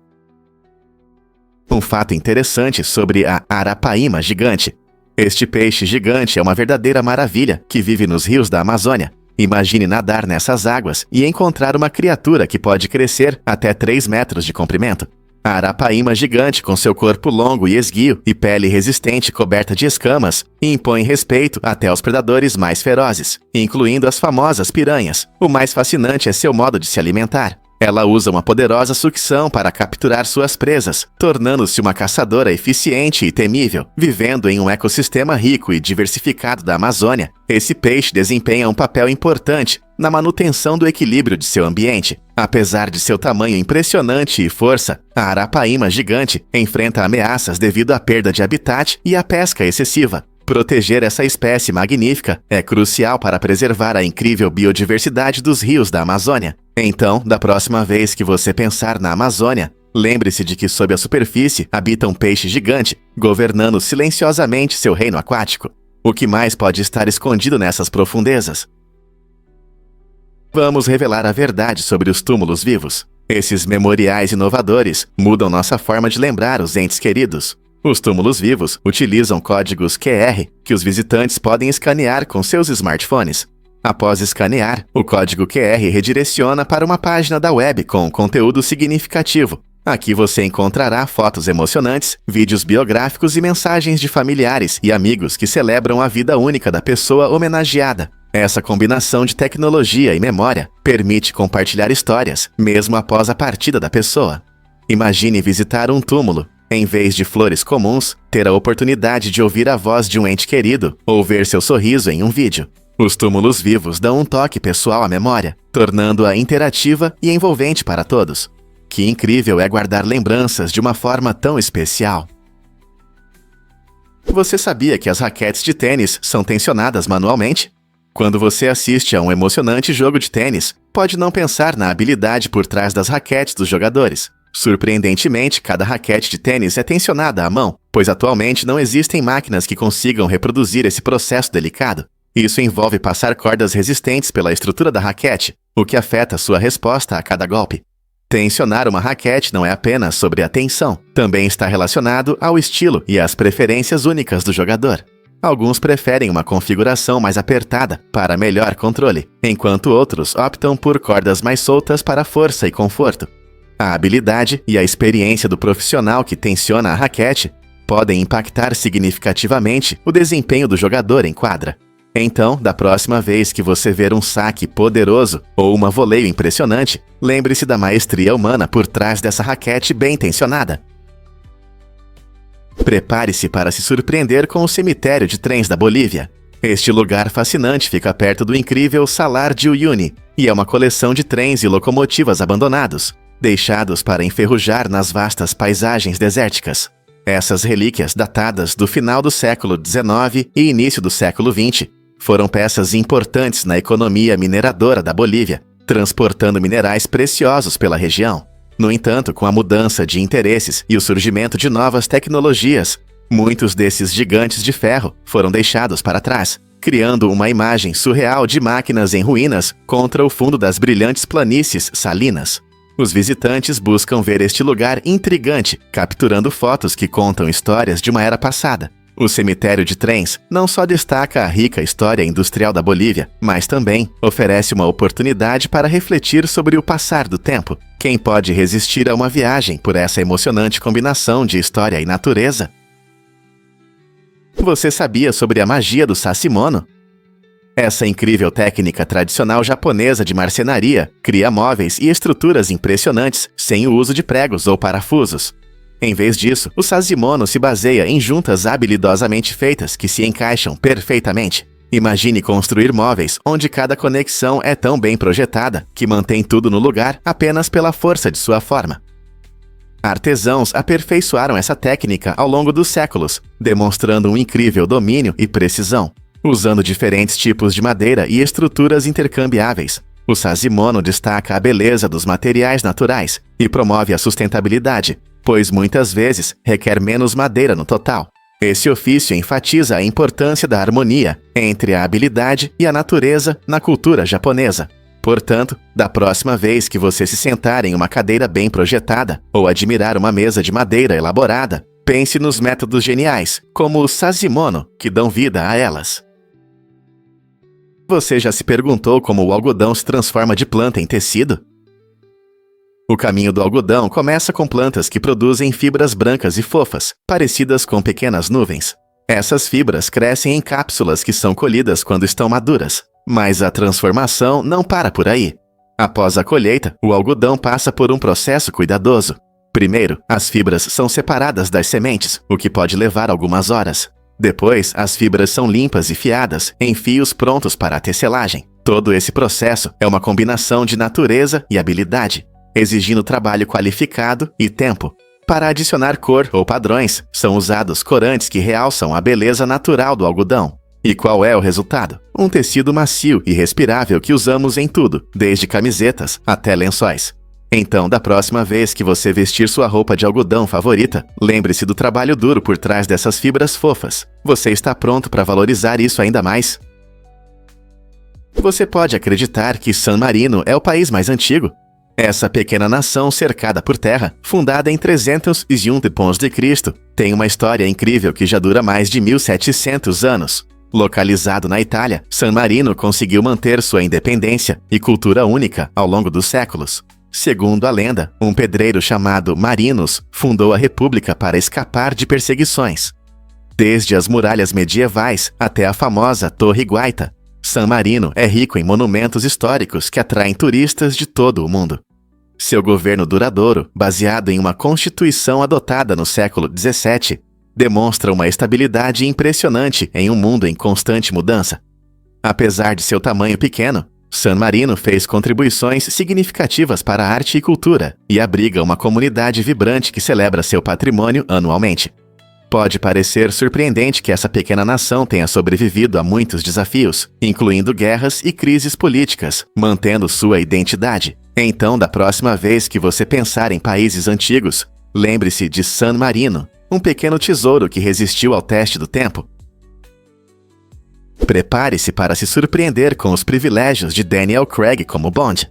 Um fato interessante sobre a arapaíma gigante. Este peixe gigante é uma verdadeira maravilha que vive nos rios da Amazônia. Imagine nadar nessas águas e encontrar uma criatura que pode crescer até 3 metros de comprimento. A arapaíma gigante, com seu corpo longo e esguio e pele resistente coberta de escamas, impõe respeito até aos predadores mais ferozes, incluindo as famosas piranhas. O mais fascinante é seu modo de se alimentar. Ela usa uma poderosa sucção para capturar suas presas, tornando-se uma caçadora eficiente e temível. Vivendo em um ecossistema rico e diversificado da Amazônia, esse peixe desempenha um papel importante na manutenção do equilíbrio de seu ambiente. Apesar de seu tamanho impressionante e força, a arapaíma gigante enfrenta ameaças devido à perda de habitat e à pesca excessiva. Proteger essa espécie magnífica é crucial para preservar a incrível biodiversidade dos rios da Amazônia. Então, da próxima vez que você pensar na Amazônia, Lembre-se de que sob a superfície habita um peixe gigante, governando silenciosamente seu reino aquático. O que mais pode estar escondido nessas profundezas? Vamos revelar a verdade sobre os túmulos vivos. Esses memoriais inovadores mudam nossa forma de lembrar os entes queridos. Os túmulos vivos utilizam códigos QR que os visitantes podem escanear com seus smartphones. Após escanear, o código QR redireciona para uma página da web com conteúdo significativo. Aqui você encontrará fotos emocionantes, vídeos biográficos e mensagens de familiares e amigos que celebram a vida única da pessoa homenageada. Essa combinação de tecnologia e memória permite compartilhar histórias, mesmo após a partida da pessoa. Imagine visitar um túmulo. Em vez de flores comuns, ter a oportunidade de ouvir a voz de um ente querido ou ver seu sorriso em um vídeo. Os túmulos vivos dão um toque pessoal à memória, tornando-a interativa e envolvente para todos. Que incrível é guardar lembranças de uma forma tão especial. Você sabia que as raquetes de tênis são tensionadas manualmente? Quando você assiste a um emocionante jogo de tênis, pode não pensar na habilidade por trás das raquetes dos jogadores. Surpreendentemente, cada raquete de tênis é tensionada à mão, pois atualmente não existem máquinas que consigam reproduzir esse processo delicado. Isso envolve passar cordas resistentes pela estrutura da raquete, o que afeta sua resposta a cada golpe. Tensionar uma raquete não é apenas sobre a tensão, também está relacionado ao estilo e às preferências únicas do jogador. Alguns preferem uma configuração mais apertada para melhor controle, enquanto outros optam por cordas mais soltas para força e conforto. A habilidade e a experiência do profissional que tensiona a raquete podem impactar significativamente o desempenho do jogador em quadra. Então, da próxima vez que você ver um saque poderoso ou uma voleio impressionante, lembre-se da maestria humana por trás dessa raquete bem tensionada. Prepare-se para se surpreender com o cemitério de trens da Bolívia. Este lugar fascinante fica perto do incrível Salar de Uyuni e é uma coleção de trens e locomotivas abandonados, deixados para enferrujar nas vastas paisagens desérticas. Essas relíquias datadas do final do século XIX e início do século XX foram peças importantes na economia mineradora da Bolívia, transportando minerais preciosos pela região. No entanto, com a mudança de interesses e o surgimento de novas tecnologias, muitos desses gigantes de ferro foram deixados para trás, criando uma imagem surreal de máquinas em ruínas contra o fundo das brilhantes planícies salinas. Os visitantes buscam ver este lugar intrigante, capturando fotos que contam histórias de uma era passada. O cemitério de trens não só destaca a rica história industrial da Bolívia, mas também oferece uma oportunidade para refletir sobre o passar do tempo. Quem pode resistir a uma viagem por essa emocionante combinação de história e natureza? Você sabia sobre a magia do sasimono? Essa incrível técnica tradicional japonesa de marcenaria cria móveis e estruturas impressionantes sem o uso de pregos ou parafusos. Em vez disso, o sasimono se baseia em juntas habilidosamente feitas que se encaixam perfeitamente. Imagine construir móveis onde cada conexão é tão bem projetada que mantém tudo no lugar apenas pela força de sua forma. Artesãos aperfeiçoaram essa técnica ao longo dos séculos, demonstrando um incrível domínio e precisão. Usando diferentes tipos de madeira e estruturas intercambiáveis, o sasimono destaca a beleza dos materiais naturais e promove a sustentabilidade, pois muitas vezes requer menos madeira no total. Esse ofício enfatiza a importância da harmonia entre a habilidade e a natureza na cultura japonesa. Portanto, da próxima vez que você se sentar em uma cadeira bem projetada ou admirar uma mesa de madeira elaborada, pense nos métodos geniais, como o sasimono, que dão vida a elas. Você já se perguntou como o algodão se transforma de planta em tecido? O caminho do algodão começa com plantas que produzem fibras brancas e fofas, parecidas com pequenas nuvens. Essas fibras crescem em cápsulas que são colhidas quando estão maduras, mas a transformação não para por aí. Após a colheita, o algodão passa por um processo cuidadoso. Primeiro, as fibras são separadas das sementes, o que pode levar algumas horas. Depois, as fibras são limpas e fiadas em fios prontos para a tecelagem. Todo esse processo é uma combinação de natureza e habilidade, exigindo trabalho qualificado e tempo. Para adicionar cor ou padrões, são usados corantes que realçam a beleza natural do algodão. E qual é o resultado? Um tecido macio e respirável que usamos em tudo, desde camisetas até lençóis. Então, da próxima vez que você vestir sua roupa de algodão favorita, lembre-se do trabalho duro por trás dessas fibras fofas. Você está pronto para valorizar isso ainda mais? Você pode acreditar que San Marino é o país mais antigo? Essa pequena nação cercada por terra, fundada em 301 d.C., tem uma história incrível que já dura mais de 1700 anos. Localizado na Itália, San Marino conseguiu manter sua independência e cultura única ao longo dos séculos. Segundo a lenda, um pedreiro chamado Marinus fundou a república para escapar de perseguições. Desde as muralhas medievais até a famosa Torre Guaita, San Marino é rico em monumentos históricos que atraem turistas de todo o mundo. Seu governo duradouro, baseado em uma constituição adotada no século XVII, demonstra uma estabilidade impressionante em um mundo em constante mudança. Apesar de seu tamanho pequeno, San Marino fez contribuições significativas para a arte e cultura e abriga uma comunidade vibrante que celebra seu patrimônio anualmente. Pode parecer surpreendente que essa pequena nação tenha sobrevivido a muitos desafios, incluindo guerras e crises políticas, mantendo sua identidade. Então, da próxima vez que você pensar em países antigos, lembre-se de San Marino, um pequeno tesouro que resistiu ao teste do tempo. Prepare-se para se surpreender com os privilégios de Daniel Craig como Bond.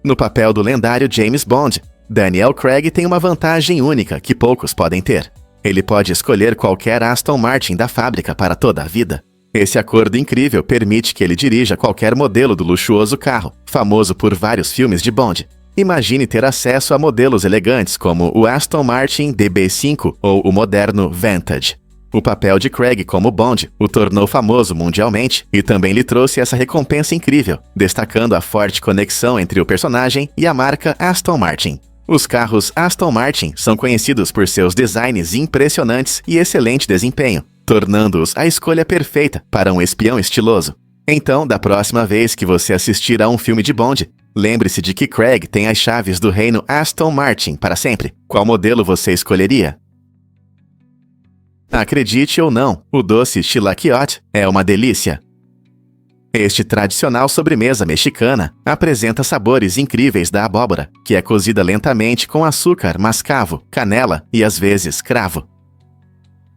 No papel do lendário James Bond, Daniel Craig tem uma vantagem única que poucos podem ter. Ele pode escolher qualquer Aston Martin da fábrica para toda a vida. Esse acordo incrível permite que ele dirija qualquer modelo do luxuoso carro, famoso por vários filmes de Bond. Imagine ter acesso a modelos elegantes como o Aston Martin DB5 ou o moderno Vantage. O papel de Craig como Bond o tornou famoso mundialmente e também lhe trouxe essa recompensa incrível, destacando a forte conexão entre o personagem e a marca Aston Martin. Os carros Aston Martin são conhecidos por seus designs impressionantes e excelente desempenho, tornando-os a escolha perfeita para um espião estiloso. Então, da próxima vez que você assistir a um filme de Bond, lembre-se de que Craig tem as chaves do reino Aston Martin para sempre. Qual modelo você escolheria? Acredite ou não, o doce chilaquiote é uma delícia. Este tradicional sobremesa mexicana apresenta sabores incríveis da abóbora, que é cozida lentamente com açúcar, mascavo, canela e às vezes cravo.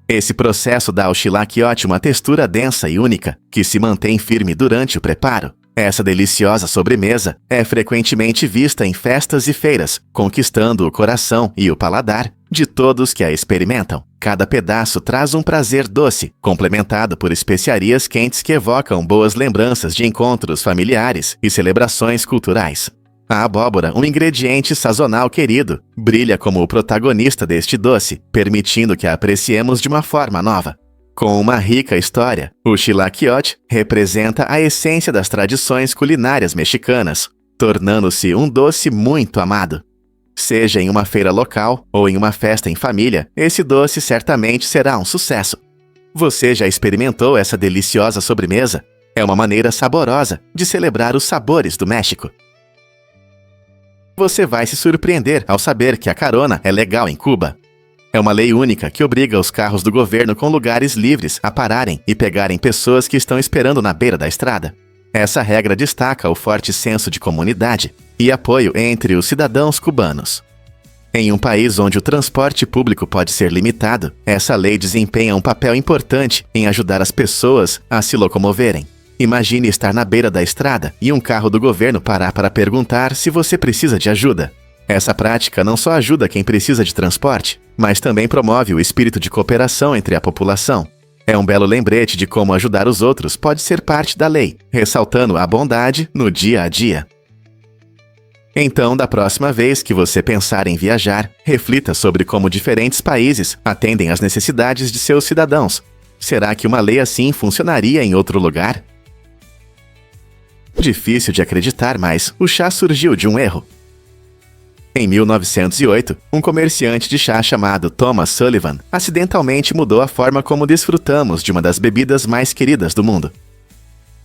Esse processo dá ao chilaquiote uma textura densa e única, que se mantém firme durante o preparo. Essa deliciosa sobremesa é frequentemente vista em festas e feiras, conquistando o coração e o paladar de todos que a experimentam. Cada pedaço traz um prazer doce, complementado por especiarias quentes que evocam boas lembranças de encontros familiares e celebrações culturais. A abóbora, um ingrediente sazonal querido, brilha como o protagonista deste doce, permitindo que a apreciemos de uma forma nova. Com uma rica história, o chilaquiote representa a essência das tradições culinárias mexicanas, tornando-se um doce muito amado. Seja em uma feira local ou em uma festa em família, esse doce certamente será um sucesso. Você já experimentou essa deliciosa sobremesa? É uma maneira saborosa de celebrar os sabores do México. Você vai se surpreender ao saber que a carona é legal em Cuba. É uma lei única que obriga os carros do governo com lugares livres a pararem e pegarem pessoas que estão esperando na beira da estrada. Essa regra destaca o forte senso de comunidade e apoio entre os cidadãos cubanos. Em um país onde o transporte público pode ser limitado, essa lei desempenha um papel importante em ajudar as pessoas a se locomoverem. Imagine estar na beira da estrada e um carro do governo parar para perguntar se você precisa de ajuda. Essa prática não só ajuda quem precisa de transporte, mas também promove o espírito de cooperação entre a população. É um belo lembrete de como ajudar os outros pode ser parte da lei, ressaltando a bondade no dia a dia. Então, da próxima vez que você pensar em viajar, reflita sobre como diferentes países atendem às necessidades de seus cidadãos. Será que uma lei assim funcionaria em outro lugar? Difícil de acreditar, mas o chá surgiu de um erro. Em 1908, um comerciante de chá chamado Thomas Sullivan acidentalmente mudou a forma como desfrutamos de uma das bebidas mais queridas do mundo.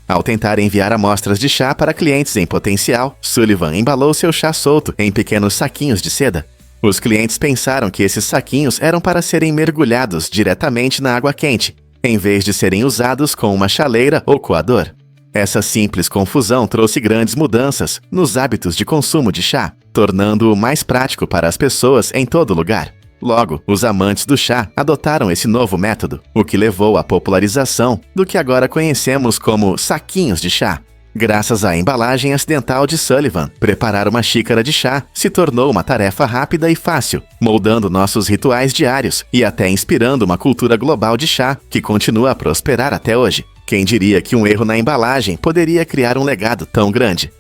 Ao tentar enviar amostras de chá para clientes em potencial, Sullivan embalou seu chá solto em pequenos saquinhos de seda. Os clientes pensaram que esses saquinhos eram para serem mergulhados diretamente na água quente, em vez de serem usados com uma chaleira ou coador. Essa simples confusão trouxe grandes mudanças nos hábitos de consumo de chá, tornando-o mais prático para as pessoas em todo lugar. Logo, os amantes do chá adotaram esse novo método, o que levou à popularização do que agora conhecemos como saquinhos de chá. Graças à embalagem acidental de Sullivan, preparar uma xícara de chá se tornou uma tarefa rápida e fácil, moldando nossos rituais diários e até inspirando uma cultura global de chá que continua a prosperar até hoje. Quem diria que um erro na embalagem poderia criar um legado tão grande?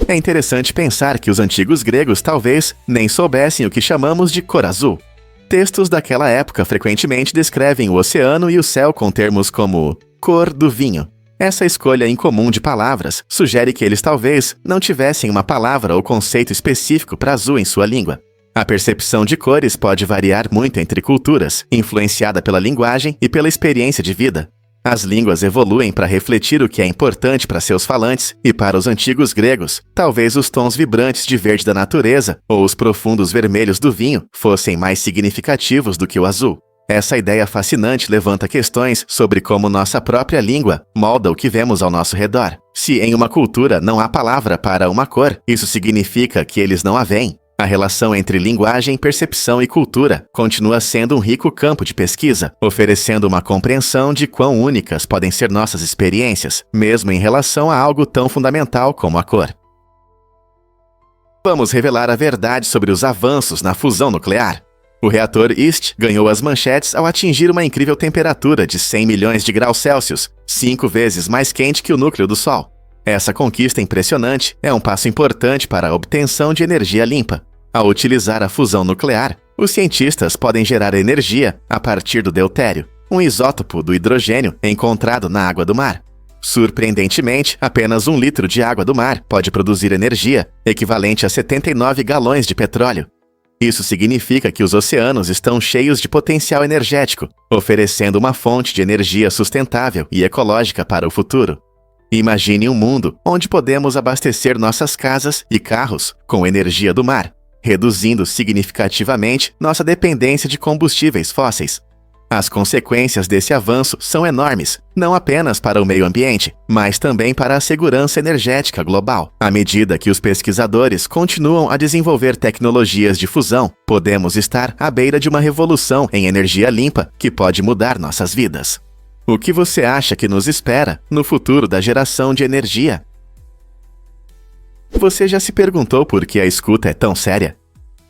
É interessante pensar que os antigos gregos talvez nem soubessem o que chamamos de cor azul. Textos daquela época frequentemente descrevem o oceano e o céu com termos como cor do vinho. Essa escolha incomum de palavras sugere que eles talvez não tivessem uma palavra ou conceito específico para azul em sua língua. A percepção de cores pode variar muito entre culturas, influenciada pela linguagem e pela experiência de vida. As línguas evoluem para refletir o que é importante para seus falantes, e para os antigos gregos, talvez os tons vibrantes de verde da natureza ou os profundos vermelhos do vinho fossem mais significativos do que o azul. Essa ideia fascinante levanta questões sobre como nossa própria língua molda o que vemos ao nosso redor. Se em uma cultura não há palavra para uma cor, isso significa que eles não a veem. A relação entre linguagem, percepção e cultura continua sendo um rico campo de pesquisa, oferecendo uma compreensão de quão únicas podem ser nossas experiências, mesmo em relação a algo tão fundamental como a cor. Vamos revelar a verdade sobre os avanços na fusão nuclear. O reator IST ganhou as manchetes ao atingir uma incrível temperatura de 100 milhões de graus Celsius, 5 vezes mais quente que o núcleo do Sol. Essa conquista impressionante é um passo importante para a obtenção de energia limpa. Ao utilizar a fusão nuclear, os cientistas podem gerar energia a partir do deutério, um isótopo do hidrogênio encontrado na água do mar. Surpreendentemente, apenas 1 litro de água do mar pode produzir energia, equivalente a 79 galões de petróleo. Isso significa que os oceanos estão cheios de potencial energético, oferecendo uma fonte de energia sustentável e ecológica para o futuro. Imagine um mundo onde podemos abastecer nossas casas e carros com energia do mar, reduzindo significativamente nossa dependência de combustíveis fósseis. As consequências desse avanço são enormes, não apenas para o meio ambiente, mas também para a segurança energética global. À medida que os pesquisadores continuam a desenvolver tecnologias de fusão, podemos estar à beira de uma revolução em energia limpa que pode mudar nossas vidas. O que você acha que nos espera no futuro da geração de energia? Você já se perguntou por que a escuta é tão séria?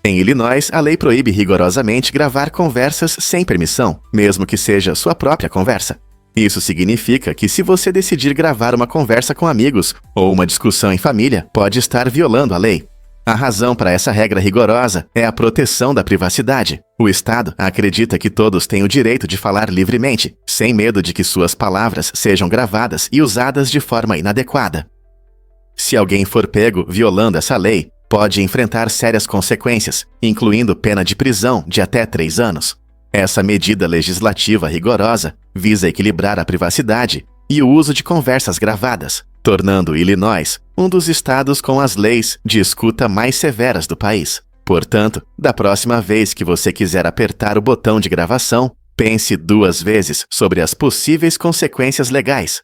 Em Illinois, a lei proíbe rigorosamente gravar conversas sem permissão, mesmo que seja sua própria conversa. Isso significa que se você decidir gravar uma conversa com amigos ou uma discussão em família, pode estar violando a lei. A razão para essa regra rigorosa é a proteção da privacidade. O Estado acredita que todos têm o direito de falar livremente, sem medo de que suas palavras sejam gravadas e usadas de forma inadequada. Se alguém for pego violando essa lei, pode enfrentar sérias consequências, incluindo pena de prisão de até 3 anos. Essa medida legislativa rigorosa visa equilibrar a privacidade e o uso de conversas gravadas, tornando Illinois um dos estados com as leis de escuta mais severas do país. Portanto, da próxima vez que você quiser apertar o botão de gravação, pense 2 vezes sobre as possíveis consequências legais.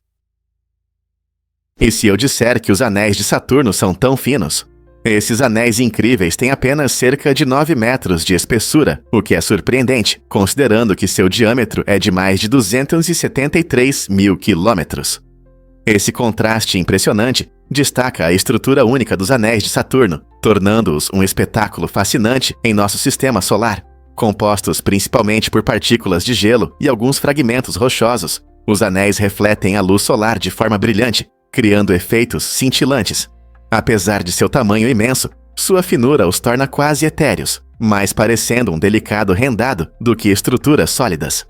E se eu disser que os anéis de Saturno são tão finos? Esses anéis incríveis têm apenas cerca de 9 metros de espessura, o que é surpreendente, considerando que seu diâmetro é de mais de 273 mil quilômetros. Esse contraste impressionante destaca a estrutura única dos anéis de Saturno, tornando-os um espetáculo fascinante em nosso sistema solar. Compostos principalmente por partículas de gelo e alguns fragmentos rochosos, os anéis refletem a luz solar de forma brilhante, criando efeitos cintilantes. Apesar de seu tamanho imenso, sua finura os torna quase etéreos, mais parecendo um delicado rendado do que estruturas sólidas.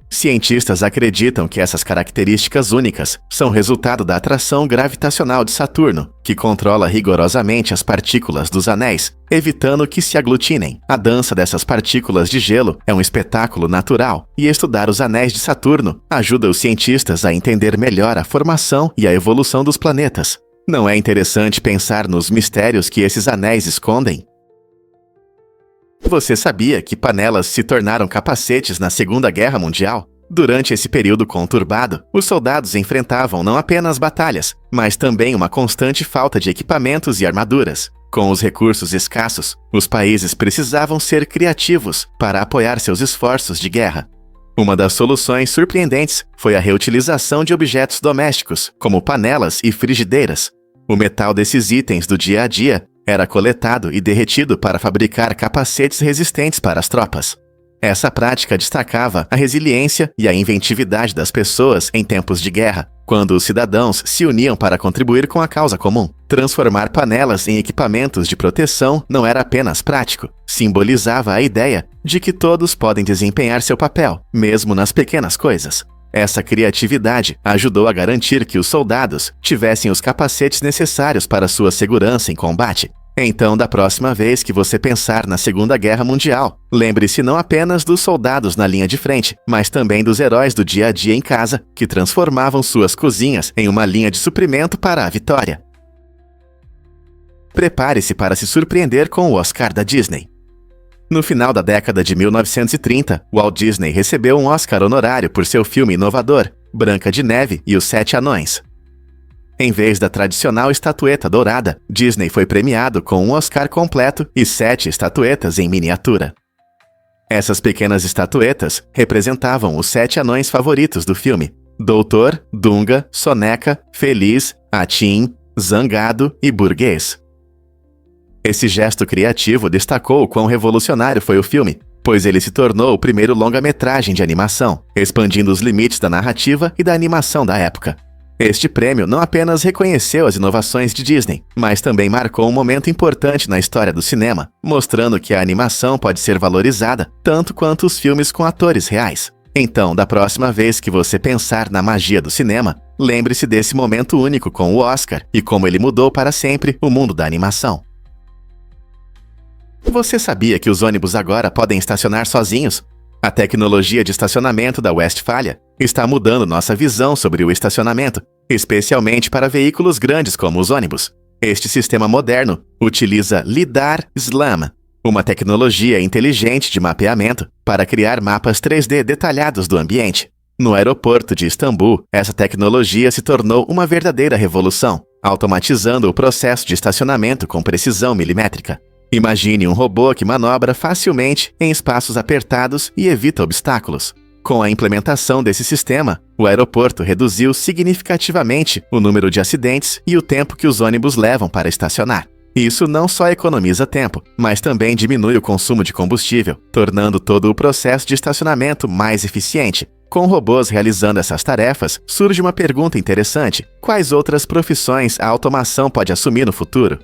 Cientistas acreditam que essas características únicas são resultado da atração gravitacional de Saturno, que controla rigorosamente as partículas dos anéis, evitando que se aglutinem. A dança dessas partículas de gelo é um espetáculo natural, e estudar os anéis de Saturno ajuda os cientistas a entender melhor a formação e a evolução dos planetas. Não é interessante pensar nos mistérios que esses anéis escondem? Você sabia que panelas se tornaram capacetes na Segunda Guerra Mundial? Durante esse período conturbado, os soldados enfrentavam não apenas batalhas, mas também uma constante falta de equipamentos e armaduras. Com os recursos escassos, os países precisavam ser criativos para apoiar seus esforços de guerra. Uma das soluções surpreendentes foi a reutilização de objetos domésticos, como panelas e frigideiras. O metal desses itens do dia a dia era coletado e derretido para fabricar capacetes resistentes para as tropas. Essa prática destacava a resiliência e a inventividade das pessoas em tempos de guerra, quando os cidadãos se uniam para contribuir com a causa comum. Transformar panelas em equipamentos de proteção não era apenas prático, simbolizava a ideia de que todos podem desempenhar seu papel, mesmo nas pequenas coisas. Essa criatividade ajudou a garantir que os soldados tivessem os capacetes necessários para sua segurança em combate. Então, da próxima vez que você pensar na Segunda Guerra Mundial, lembre-se não apenas dos soldados na linha de frente, mas também dos heróis do dia a dia em casa, que transformavam suas cozinhas em uma linha de suprimento para a vitória. Prepare-se para se surpreender com o Oscar da Disney. No final da década de 1930, Walt Disney recebeu um Oscar honorário por seu filme inovador, Branca de Neve e os Sete Anões. Em vez da tradicional estatueta dourada, Disney foi premiado com um Oscar completo e 7 estatuetas em miniatura. Essas pequenas estatuetas representavam os 7 anões favoritos do filme: Doutor, Dunga, Soneca, Feliz, Atim, Zangado e Burguês. Esse gesto criativo destacou o quão revolucionário foi o filme, pois ele se tornou o primeiro longa-metragem de animação, expandindo os limites da narrativa e da animação da época. Este prêmio não apenas reconheceu as inovações de Disney, mas também marcou um momento importante na história do cinema, mostrando que a animação pode ser valorizada tanto quanto os filmes com atores reais. Então, da próxima vez que você pensar na magia do cinema, lembre-se desse momento único com o Oscar e como ele mudou para sempre o mundo da animação. Você sabia que os ônibus agora podem estacionar sozinhos? A tecnologia de estacionamento da Westfalia está mudando nossa visão sobre o estacionamento, especialmente para veículos grandes como os ônibus. Este sistema moderno utiliza LiDAR SLAM, uma tecnologia inteligente de mapeamento, para criar mapas 3D detalhados do ambiente. No aeroporto de Istambul, essa tecnologia se tornou uma verdadeira revolução, automatizando o processo de estacionamento com precisão milimétrica. Imagine um robô que manobra facilmente em espaços apertados e evita obstáculos. Com a implementação desse sistema, o aeroporto reduziu significativamente o número de acidentes e o tempo que os ônibus levam para estacionar. Isso não só economiza tempo, mas também diminui o consumo de combustível, tornando todo o processo de estacionamento mais eficiente. Com robôs realizando essas tarefas, surge uma pergunta interessante: quais outras profissões a automação pode assumir no futuro?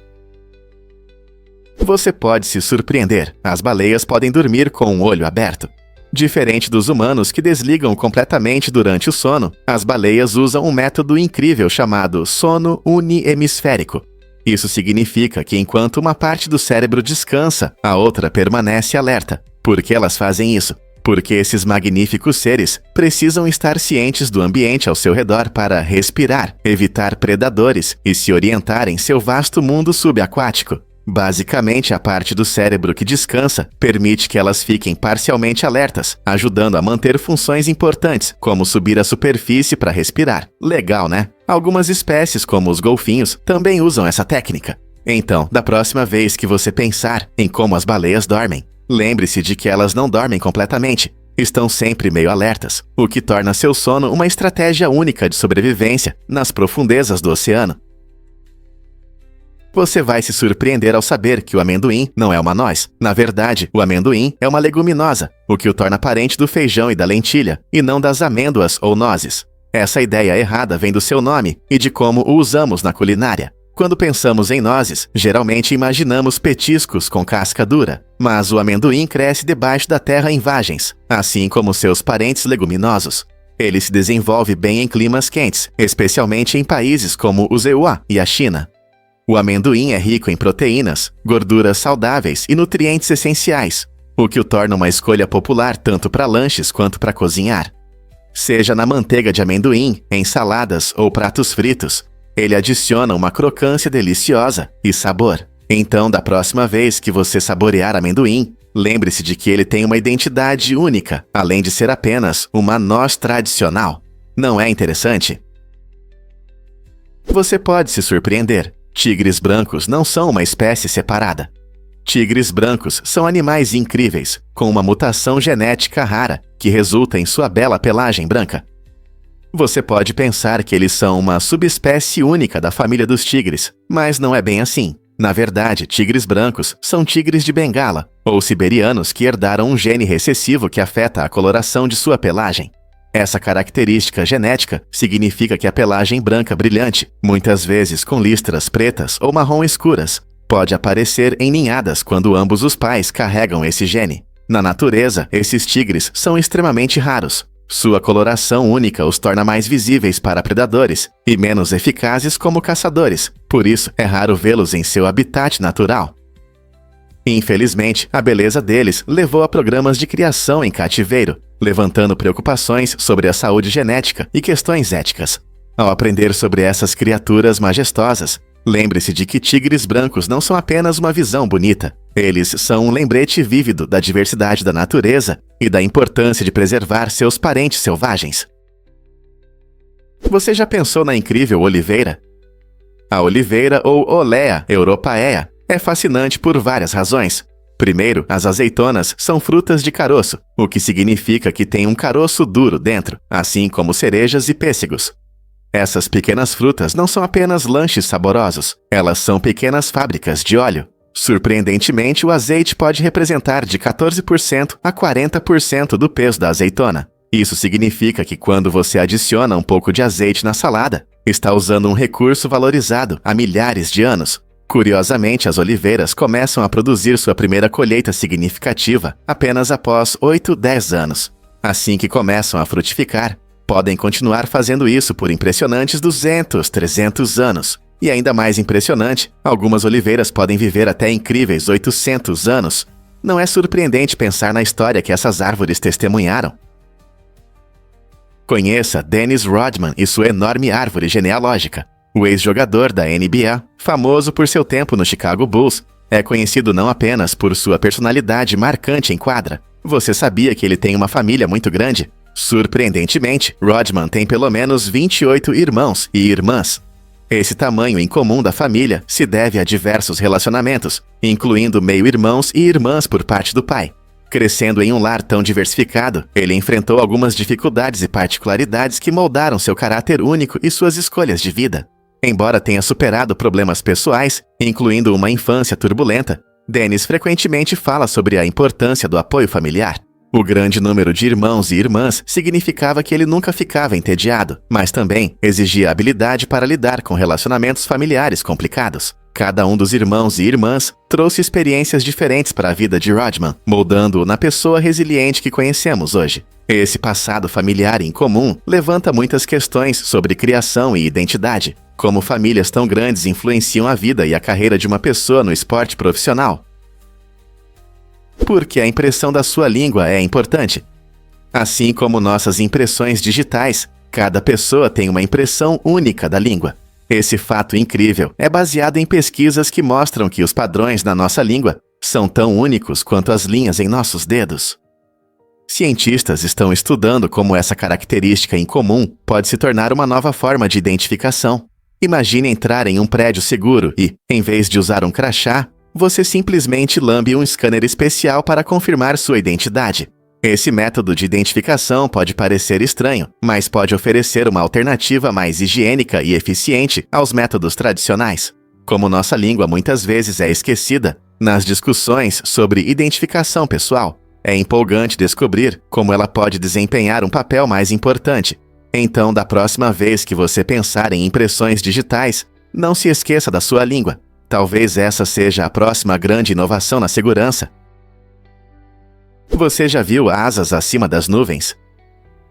Você pode se surpreender. As baleias podem dormir com um olho aberto. Diferente dos humanos que desligam completamente durante o sono, as baleias usam um método incrível chamado sono uniemisférico. Isso significa que enquanto uma parte do cérebro descansa, a outra permanece alerta. Por que elas fazem isso? Porque esses magníficos seres precisam estar cientes do ambiente ao seu redor para respirar, evitar predadores e se orientar em seu vasto mundo subaquático. Basicamente, a parte do cérebro que descansa permite que elas fiquem parcialmente alertas, ajudando a manter funções importantes, como subir à superfície para respirar. Legal, né? Algumas espécies, como os golfinhos, também usam essa técnica. Então, da próxima vez que você pensar em como as baleias dormem, lembre-se de que elas não dormem completamente. Estão sempre meio alertas, o que torna seu sono uma estratégia única de sobrevivência nas profundezas do oceano. Você vai se surpreender ao saber que o amendoim não é uma noz. Na verdade, o amendoim é uma leguminosa, o que o torna parente do feijão e da lentilha, e não das amêndoas ou nozes. Essa ideia errada vem do seu nome e de como o usamos na culinária. Quando pensamos em nozes, geralmente imaginamos petiscos com casca dura, mas o amendoim cresce debaixo da terra em vagens, assim como seus parentes leguminosos. Ele se desenvolve bem em climas quentes, especialmente em países como o EUA e a China. O amendoim é rico em proteínas, gorduras saudáveis e nutrientes essenciais, o que o torna uma escolha popular tanto para lanches quanto para cozinhar. Seja na manteiga de amendoim, em saladas ou pratos fritos, ele adiciona uma crocância deliciosa e sabor. Então, da próxima vez que você saborear amendoim, Lembre-se de que ele tem uma identidade única, além de ser apenas uma noz tradicional. Não é interessante? Você pode se surpreender. Tigres brancos não são uma espécie separada. Tigres brancos são animais incríveis, com uma mutação genética rara, que resulta em sua bela pelagem branca. Você pode pensar que eles são uma subespécie única da família dos tigres, mas não é bem assim. Na verdade, tigres brancos são tigres de Bengala, ou siberianos que herdaram um gene recessivo que afeta a coloração de sua pelagem. Essa característica genética significa que a pelagem branca brilhante, muitas vezes com listras pretas ou marrom escuras, pode aparecer em ninhadas quando ambos os pais carregam esse gene. Na natureza, esses tigres são extremamente raros. Sua coloração única os torna mais visíveis para predadores e menos eficazes como caçadores, por isso é raro vê-los em seu habitat natural. Infelizmente, a beleza deles levou a programas de criação em cativeiro, levantando preocupações sobre a saúde genética e questões éticas. Ao aprender sobre essas criaturas majestosas, lembre-se de que tigres brancos não são apenas uma visão bonita. Eles são um lembrete vívido da diversidade da natureza e da importância de preservar seus parentes selvagens. Você já pensou na incrível oliveira? A oliveira, ou Olea europaea, é fascinante por várias razões. Primeiro, as azeitonas são frutas de caroço, o que significa que tem um caroço duro dentro, assim como cerejas e pêssegos. Essas pequenas frutas não são apenas lanches saborosos, elas são pequenas fábricas de óleo. Surpreendentemente, o azeite pode representar de 14% a 40% do peso da azeitona. Isso significa que quando você adiciona um pouco de azeite na salada, está usando um recurso valorizado há milhares de anos. Curiosamente, as oliveiras começam a produzir sua primeira colheita significativa apenas após 8-10 anos. Assim que começam a frutificar, podem continuar fazendo isso por impressionantes 200-300 anos. E ainda mais impressionante, algumas oliveiras podem viver até incríveis 800 anos. Não é surpreendente pensar na história que essas árvores testemunharam? Conheça Dennis Rodman e sua enorme árvore genealógica. O ex-jogador da NBA, famoso por seu tempo no Chicago Bulls, é conhecido não apenas por sua personalidade marcante em quadra. Você sabia que ele tem uma família muito grande? Surpreendentemente, Rodman tem pelo menos 28 irmãos e irmãs. Esse tamanho incomum da família se deve a diversos relacionamentos, incluindo meio-irmãos e irmãs por parte do pai. Crescendo em um lar tão diversificado, ele enfrentou algumas dificuldades e particularidades que moldaram seu caráter único e suas escolhas de vida. Embora tenha superado problemas pessoais, incluindo uma infância turbulenta, Dennis frequentemente fala sobre a importância do apoio familiar. O grande número de irmãos e irmãs significava que ele nunca ficava entediado, mas também exigia habilidade para lidar com relacionamentos familiares complicados. Cada um dos irmãos e irmãs trouxe experiências diferentes para a vida de Rodman, moldando-o na pessoa resiliente que conhecemos hoje. Esse passado familiar em comum levanta muitas questões sobre criação e identidade. Como famílias tão grandes influenciam a vida e a carreira de uma pessoa no esporte profissional? Porque a impressão da sua língua é importante. Assim como nossas impressões digitais, cada pessoa tem uma impressão única da língua. Esse fato incrível é baseado em pesquisas que mostram que os padrões na nossa língua são tão únicos quanto as linhas em nossos dedos. Cientistas estão estudando como essa característica em comum pode se tornar uma nova forma de identificação. Imagine entrar em um prédio seguro e, em vez de usar um crachá, você simplesmente lambe um scanner especial para confirmar sua identidade. Esse método de identificação pode parecer estranho, mas pode oferecer uma alternativa mais higiênica e eficiente aos métodos tradicionais. Como nossa língua muitas vezes é esquecida nas discussões sobre identificação pessoal, é empolgante descobrir como ela pode desempenhar um papel mais importante. Então, da próxima vez que você pensar em impressões digitais, não se esqueça da sua língua. Talvez essa seja a próxima grande inovação na segurança. Você já viu asas acima das nuvens?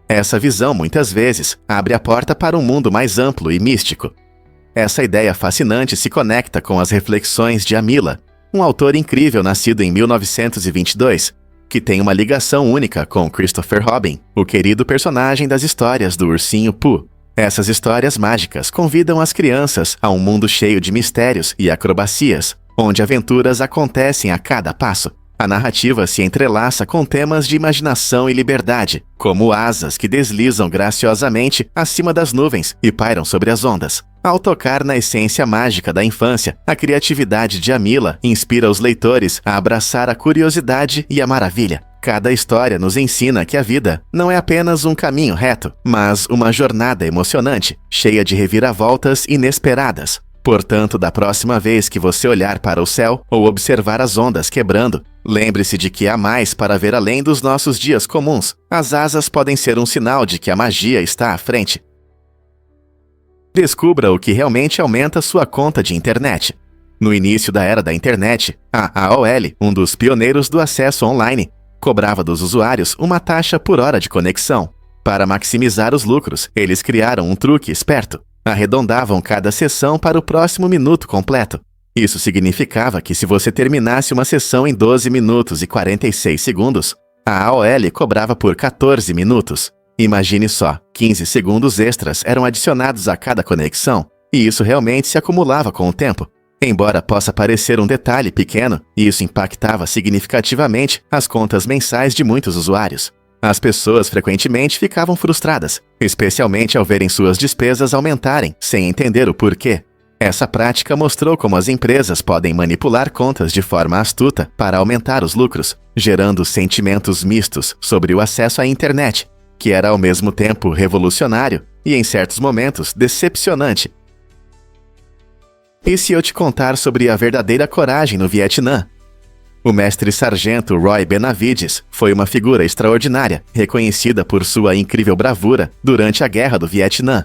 Essa visão, muitas vezes, abre a porta para um mundo mais amplo e místico. Essa ideia fascinante se conecta com as reflexões de Amila, um autor incrível nascido em 1922, que tem uma ligação única com Christopher Robin, o querido personagem das histórias do Ursinho Pooh. Essas histórias mágicas convidam as crianças a um mundo cheio de mistérios e acrobacias, onde aventuras acontecem a cada passo. A narrativa se entrelaça com temas de imaginação e liberdade, como asas que deslizam graciosamente acima das nuvens e pairam sobre as ondas. Ao tocar na essência mágica da infância, a criatividade de Amila inspira os leitores a abraçar a curiosidade e a maravilha. Cada história nos ensina que a vida não é apenas um caminho reto, mas uma jornada emocionante, cheia de reviravoltas inesperadas. Portanto, da próxima vez que você olhar para o céu ou observar as ondas quebrando, lembre-se de que há mais para ver além dos nossos dias comuns. As asas podem ser um sinal de que a magia está à frente. Descubra o que realmente aumenta sua conta de internet. No início da era da internet, a AOL, um dos pioneiros do acesso online, cobrava dos usuários uma taxa por hora de conexão. Para maximizar os lucros, eles criaram um truque esperto. Arredondavam cada sessão para o próximo minuto completo. Isso significava que se você terminasse uma sessão em 12 minutos e 46 segundos, a AOL cobrava por 14 minutos. Imagine só, 15 segundos extras eram adicionados a cada conexão, e isso realmente se acumulava com o tempo. Embora possa parecer um detalhe pequeno, isso impactava significativamente as contas mensais de muitos usuários. As pessoas frequentemente ficavam frustradas, especialmente ao verem suas despesas aumentarem, sem entender o porquê. Essa prática mostrou como as empresas podem manipular contas de forma astuta para aumentar os lucros, gerando sentimentos mistos sobre o acesso à internet, que era ao mesmo tempo revolucionário e, em certos momentos, decepcionante. E se eu te contar sobre a verdadeira coragem no Vietnã? O mestre-sargento Roy Benavides foi uma figura extraordinária, reconhecida por sua incrível bravura durante a Guerra do Vietnã.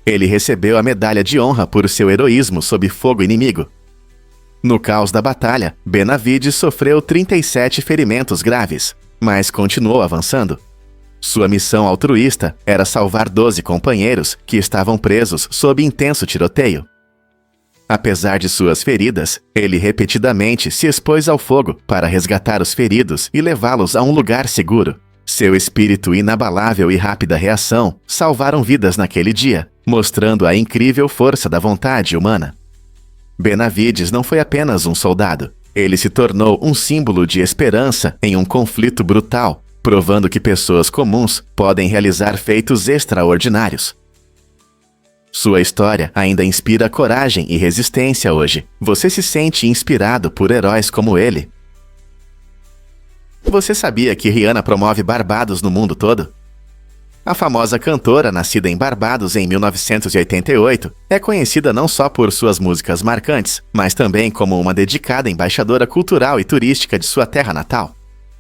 Ele recebeu a medalha de honra por seu heroísmo sob fogo inimigo. No caos da batalha, Benavides sofreu 37 ferimentos graves, mas continuou avançando. Sua missão altruísta era salvar 12 companheiros que estavam presos sob intenso tiroteio. Apesar de suas feridas, ele repetidamente se expôs ao fogo para resgatar os feridos e levá-los a um lugar seguro. Seu espírito inabalável e rápida reação salvaram vidas naquele dia, mostrando a incrível força da vontade humana. Benavides não foi apenas um soldado. Ele se tornou um símbolo de esperança em um conflito brutal, provando que pessoas comuns podem realizar feitos extraordinários. Sua história ainda inspira coragem e resistência hoje. Você se sente inspirado por heróis como ele? Você sabia que Rihanna promove Barbados no mundo todo? A famosa cantora, nascida em Barbados em 1988, é conhecida não só por suas músicas marcantes, mas também como uma dedicada embaixadora cultural e turística de sua terra natal.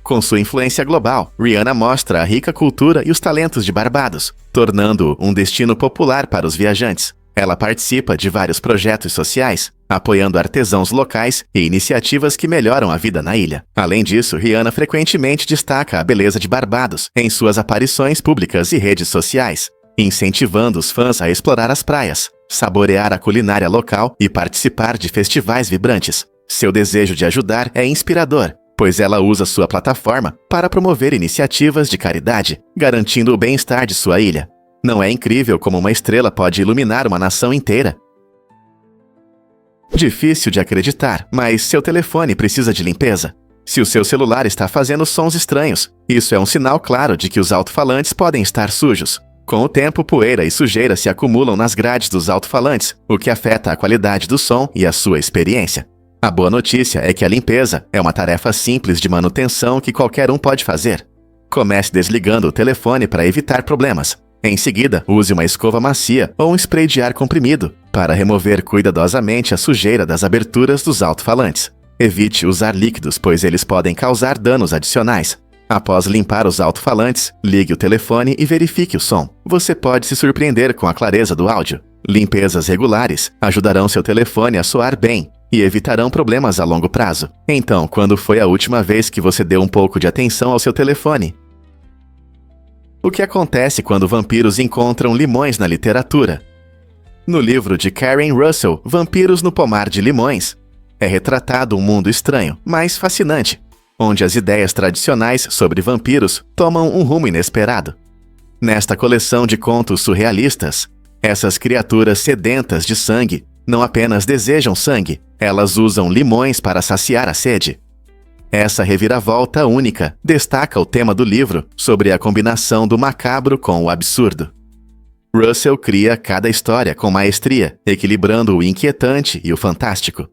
Com sua influência global, Rihanna mostra a rica cultura e os talentos de Barbados, tornando-o um destino popular para os viajantes. Ela participa de vários projetos sociais, apoiando artesãos locais e iniciativas que melhoram a vida na ilha. Além disso, Rihanna frequentemente destaca a beleza de Barbados em suas aparições públicas e redes sociais, incentivando os fãs a explorar as praias, saborear a culinária local e participar de festivais vibrantes. Seu desejo de ajudar é inspirador, pois ela usa sua plataforma para promover iniciativas de caridade, garantindo o bem-estar de sua ilha. Não é incrível como uma estrela pode iluminar uma nação inteira? Difícil de acreditar, mas seu telefone precisa de limpeza. Se o seu celular está fazendo sons estranhos, isso é um sinal claro de que os alto-falantes podem estar sujos. Com o tempo, poeira e sujeira se acumulam nas grades dos alto-falantes, o que afeta a qualidade do som e a sua experiência. A boa notícia é que a limpeza é uma tarefa simples de manutenção que qualquer um pode fazer. Comece desligando o telefone para evitar problemas. Em seguida, use uma escova macia ou um spray de ar comprimido para remover cuidadosamente a sujeira das aberturas dos alto-falantes. Evite usar líquidos, pois eles podem causar danos adicionais. Após limpar os alto-falantes, ligue o telefone e verifique o som. Você pode se surpreender com a clareza do áudio. Limpezas regulares ajudarão seu telefone a soar bem e evitarão problemas a longo prazo. Então, quando foi a última vez que você deu um pouco de atenção ao seu telefone? O que acontece quando vampiros encontram limões na literatura? No livro de Karen Russell, Vampiros no Pomar de Limões, é retratado um mundo estranho, mas fascinante, onde as ideias tradicionais sobre vampiros tomam um rumo inesperado. Nesta coleção de contos surrealistas, essas criaturas sedentas de sangue não apenas desejam sangue, elas usam limões para saciar a sede. Essa reviravolta única destaca o tema do livro sobre a combinação do macabro com o absurdo. Russell cria cada história com maestria, equilibrando o inquietante e o fantástico.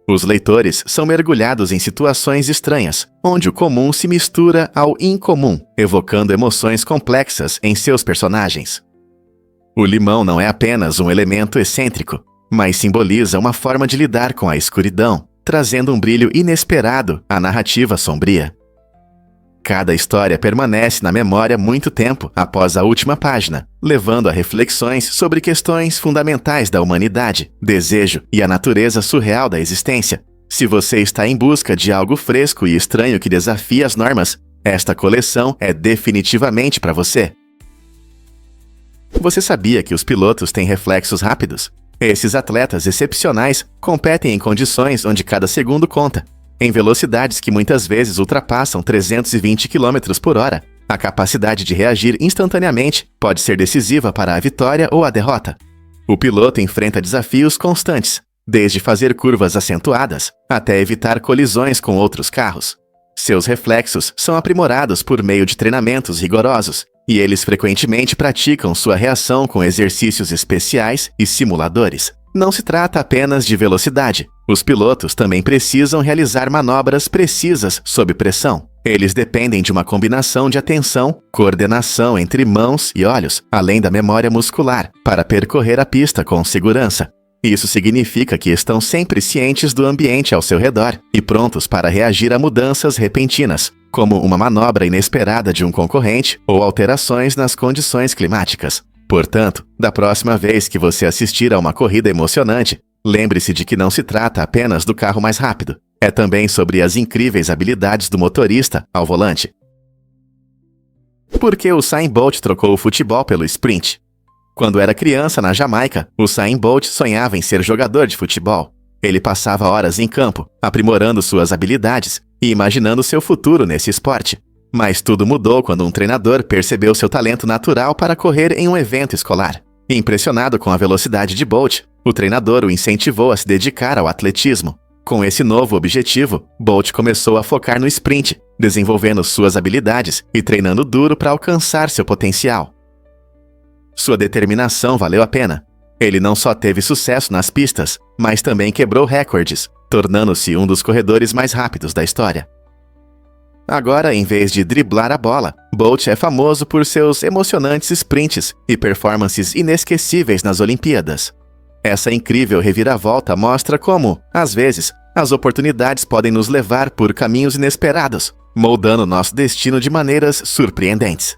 Os leitores são mergulhados em situações estranhas, onde o comum se mistura ao incomum, evocando emoções complexas em seus personagens. O limão não é apenas um elemento excêntrico, mas simboliza uma forma de lidar com a escuridão, trazendo um brilho inesperado à narrativa sombria. Cada história permanece na memória muito tempo após a última página, levando a reflexões sobre questões fundamentais da humanidade, desejo e a natureza surreal da existência. Se você está em busca de algo fresco e estranho que desafie as normas, esta coleção é definitivamente para você. Você sabia que os pilotos têm reflexos rápidos? Esses atletas excepcionais competem em condições onde cada segundo conta. Em velocidades que muitas vezes ultrapassam 320 km por hora, a capacidade de reagir instantaneamente pode ser decisiva para a vitória ou a derrota. O piloto enfrenta desafios constantes, desde fazer curvas acentuadas até evitar colisões com outros carros. Seus reflexos são aprimorados por meio de treinamentos rigorosos, e eles frequentemente praticam sua reação com exercícios especiais e simuladores. Não se trata apenas de velocidade. Os pilotos também precisam realizar manobras precisas sob pressão. Eles dependem de uma combinação de atenção, coordenação entre mãos e olhos, além da memória muscular, para percorrer a pista com segurança. Isso significa que estão sempre cientes do ambiente ao seu redor e prontos para reagir a mudanças repentinas, como uma manobra inesperada de um concorrente ou alterações nas condições climáticas. Portanto, da próxima vez que você assistir a uma corrida emocionante, lembre-se de que não se trata apenas do carro mais rápido. É também sobre as incríveis habilidades do motorista ao volante. Por que o Usain Bolt trocou o futebol pelo sprint? Quando era criança na Jamaica, Usain Bolt sonhava em ser jogador de futebol. Ele passava horas em campo, aprimorando suas habilidades e imaginando seu futuro nesse esporte. Mas tudo mudou quando um treinador percebeu seu talento natural para correr em um evento escolar. Impressionado com a velocidade de Bolt, o treinador o incentivou a se dedicar ao atletismo. Com esse novo objetivo, Bolt começou a focar no sprint, desenvolvendo suas habilidades e treinando duro para alcançar seu potencial. Sua determinação valeu a pena. Ele não só teve sucesso nas pistas, mas também quebrou recordes, tornando-se um dos corredores mais rápidos da história. Agora, em vez de driblar a bola, Bolt é famoso por seus emocionantes sprints e performances inesquecíveis nas Olimpíadas. Essa incrível reviravolta mostra como, às vezes, as oportunidades podem nos levar por caminhos inesperados, moldando nosso destino de maneiras surpreendentes.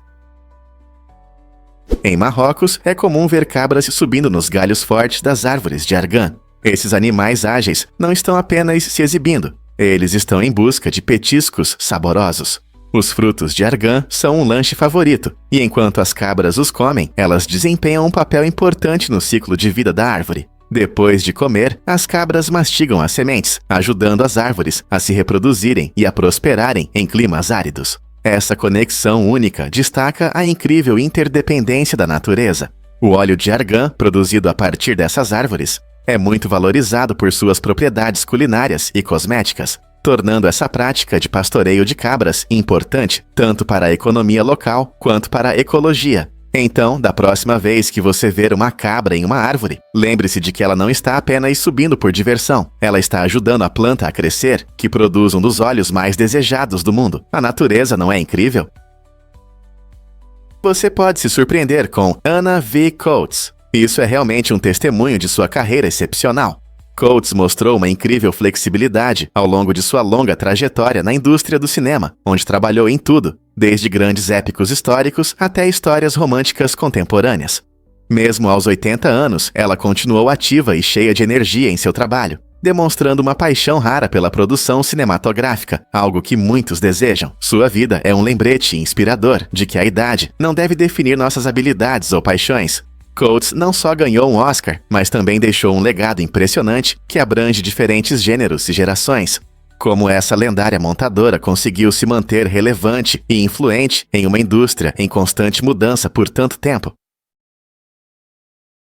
Em Marrocos, é comum ver cabras subindo nos galhos fortes das árvores de argan. Esses animais ágeis não estão apenas se exibindo, eles estão em busca de petiscos saborosos. Os frutos de argan são um lanche favorito, e enquanto as cabras os comem, elas desempenham um papel importante no ciclo de vida da árvore. Depois de comer, as cabras mastigam as sementes, ajudando as árvores a se reproduzirem e a prosperarem em climas áridos. Essa conexão única destaca a incrível interdependência da natureza. O óleo de argan, produzido a partir dessas árvores, é muito valorizado por suas propriedades culinárias e cosméticas, tornando essa prática de pastoreio de cabras importante tanto para a economia local quanto para a ecologia. Então, da próxima vez que você ver uma cabra em uma árvore, lembre-se de que ela não está apenas subindo por diversão. Ela está ajudando a planta a crescer, que produz um dos óleos mais desejados do mundo. A natureza não é incrível? Você pode se surpreender com Anna V. Coates. Isso é realmente um testemunho de sua carreira excepcional. Coates mostrou uma incrível flexibilidade ao longo de sua longa trajetória na indústria do cinema, onde trabalhou em tudo, desde grandes épicos históricos até histórias românticas contemporâneas. Mesmo aos 80 anos, ela continuou ativa e cheia de energia em seu trabalho, demonstrando uma paixão rara pela produção cinematográfica, algo que muitos desejam. Sua vida é um lembrete inspirador de que a idade não deve definir nossas habilidades ou paixões. Coates não só ganhou um Oscar, mas também deixou um legado impressionante que abrange diferentes gêneros e gerações. Como essa lendária montadora conseguiu se manter relevante e influente em uma indústria em constante mudança por tanto tempo.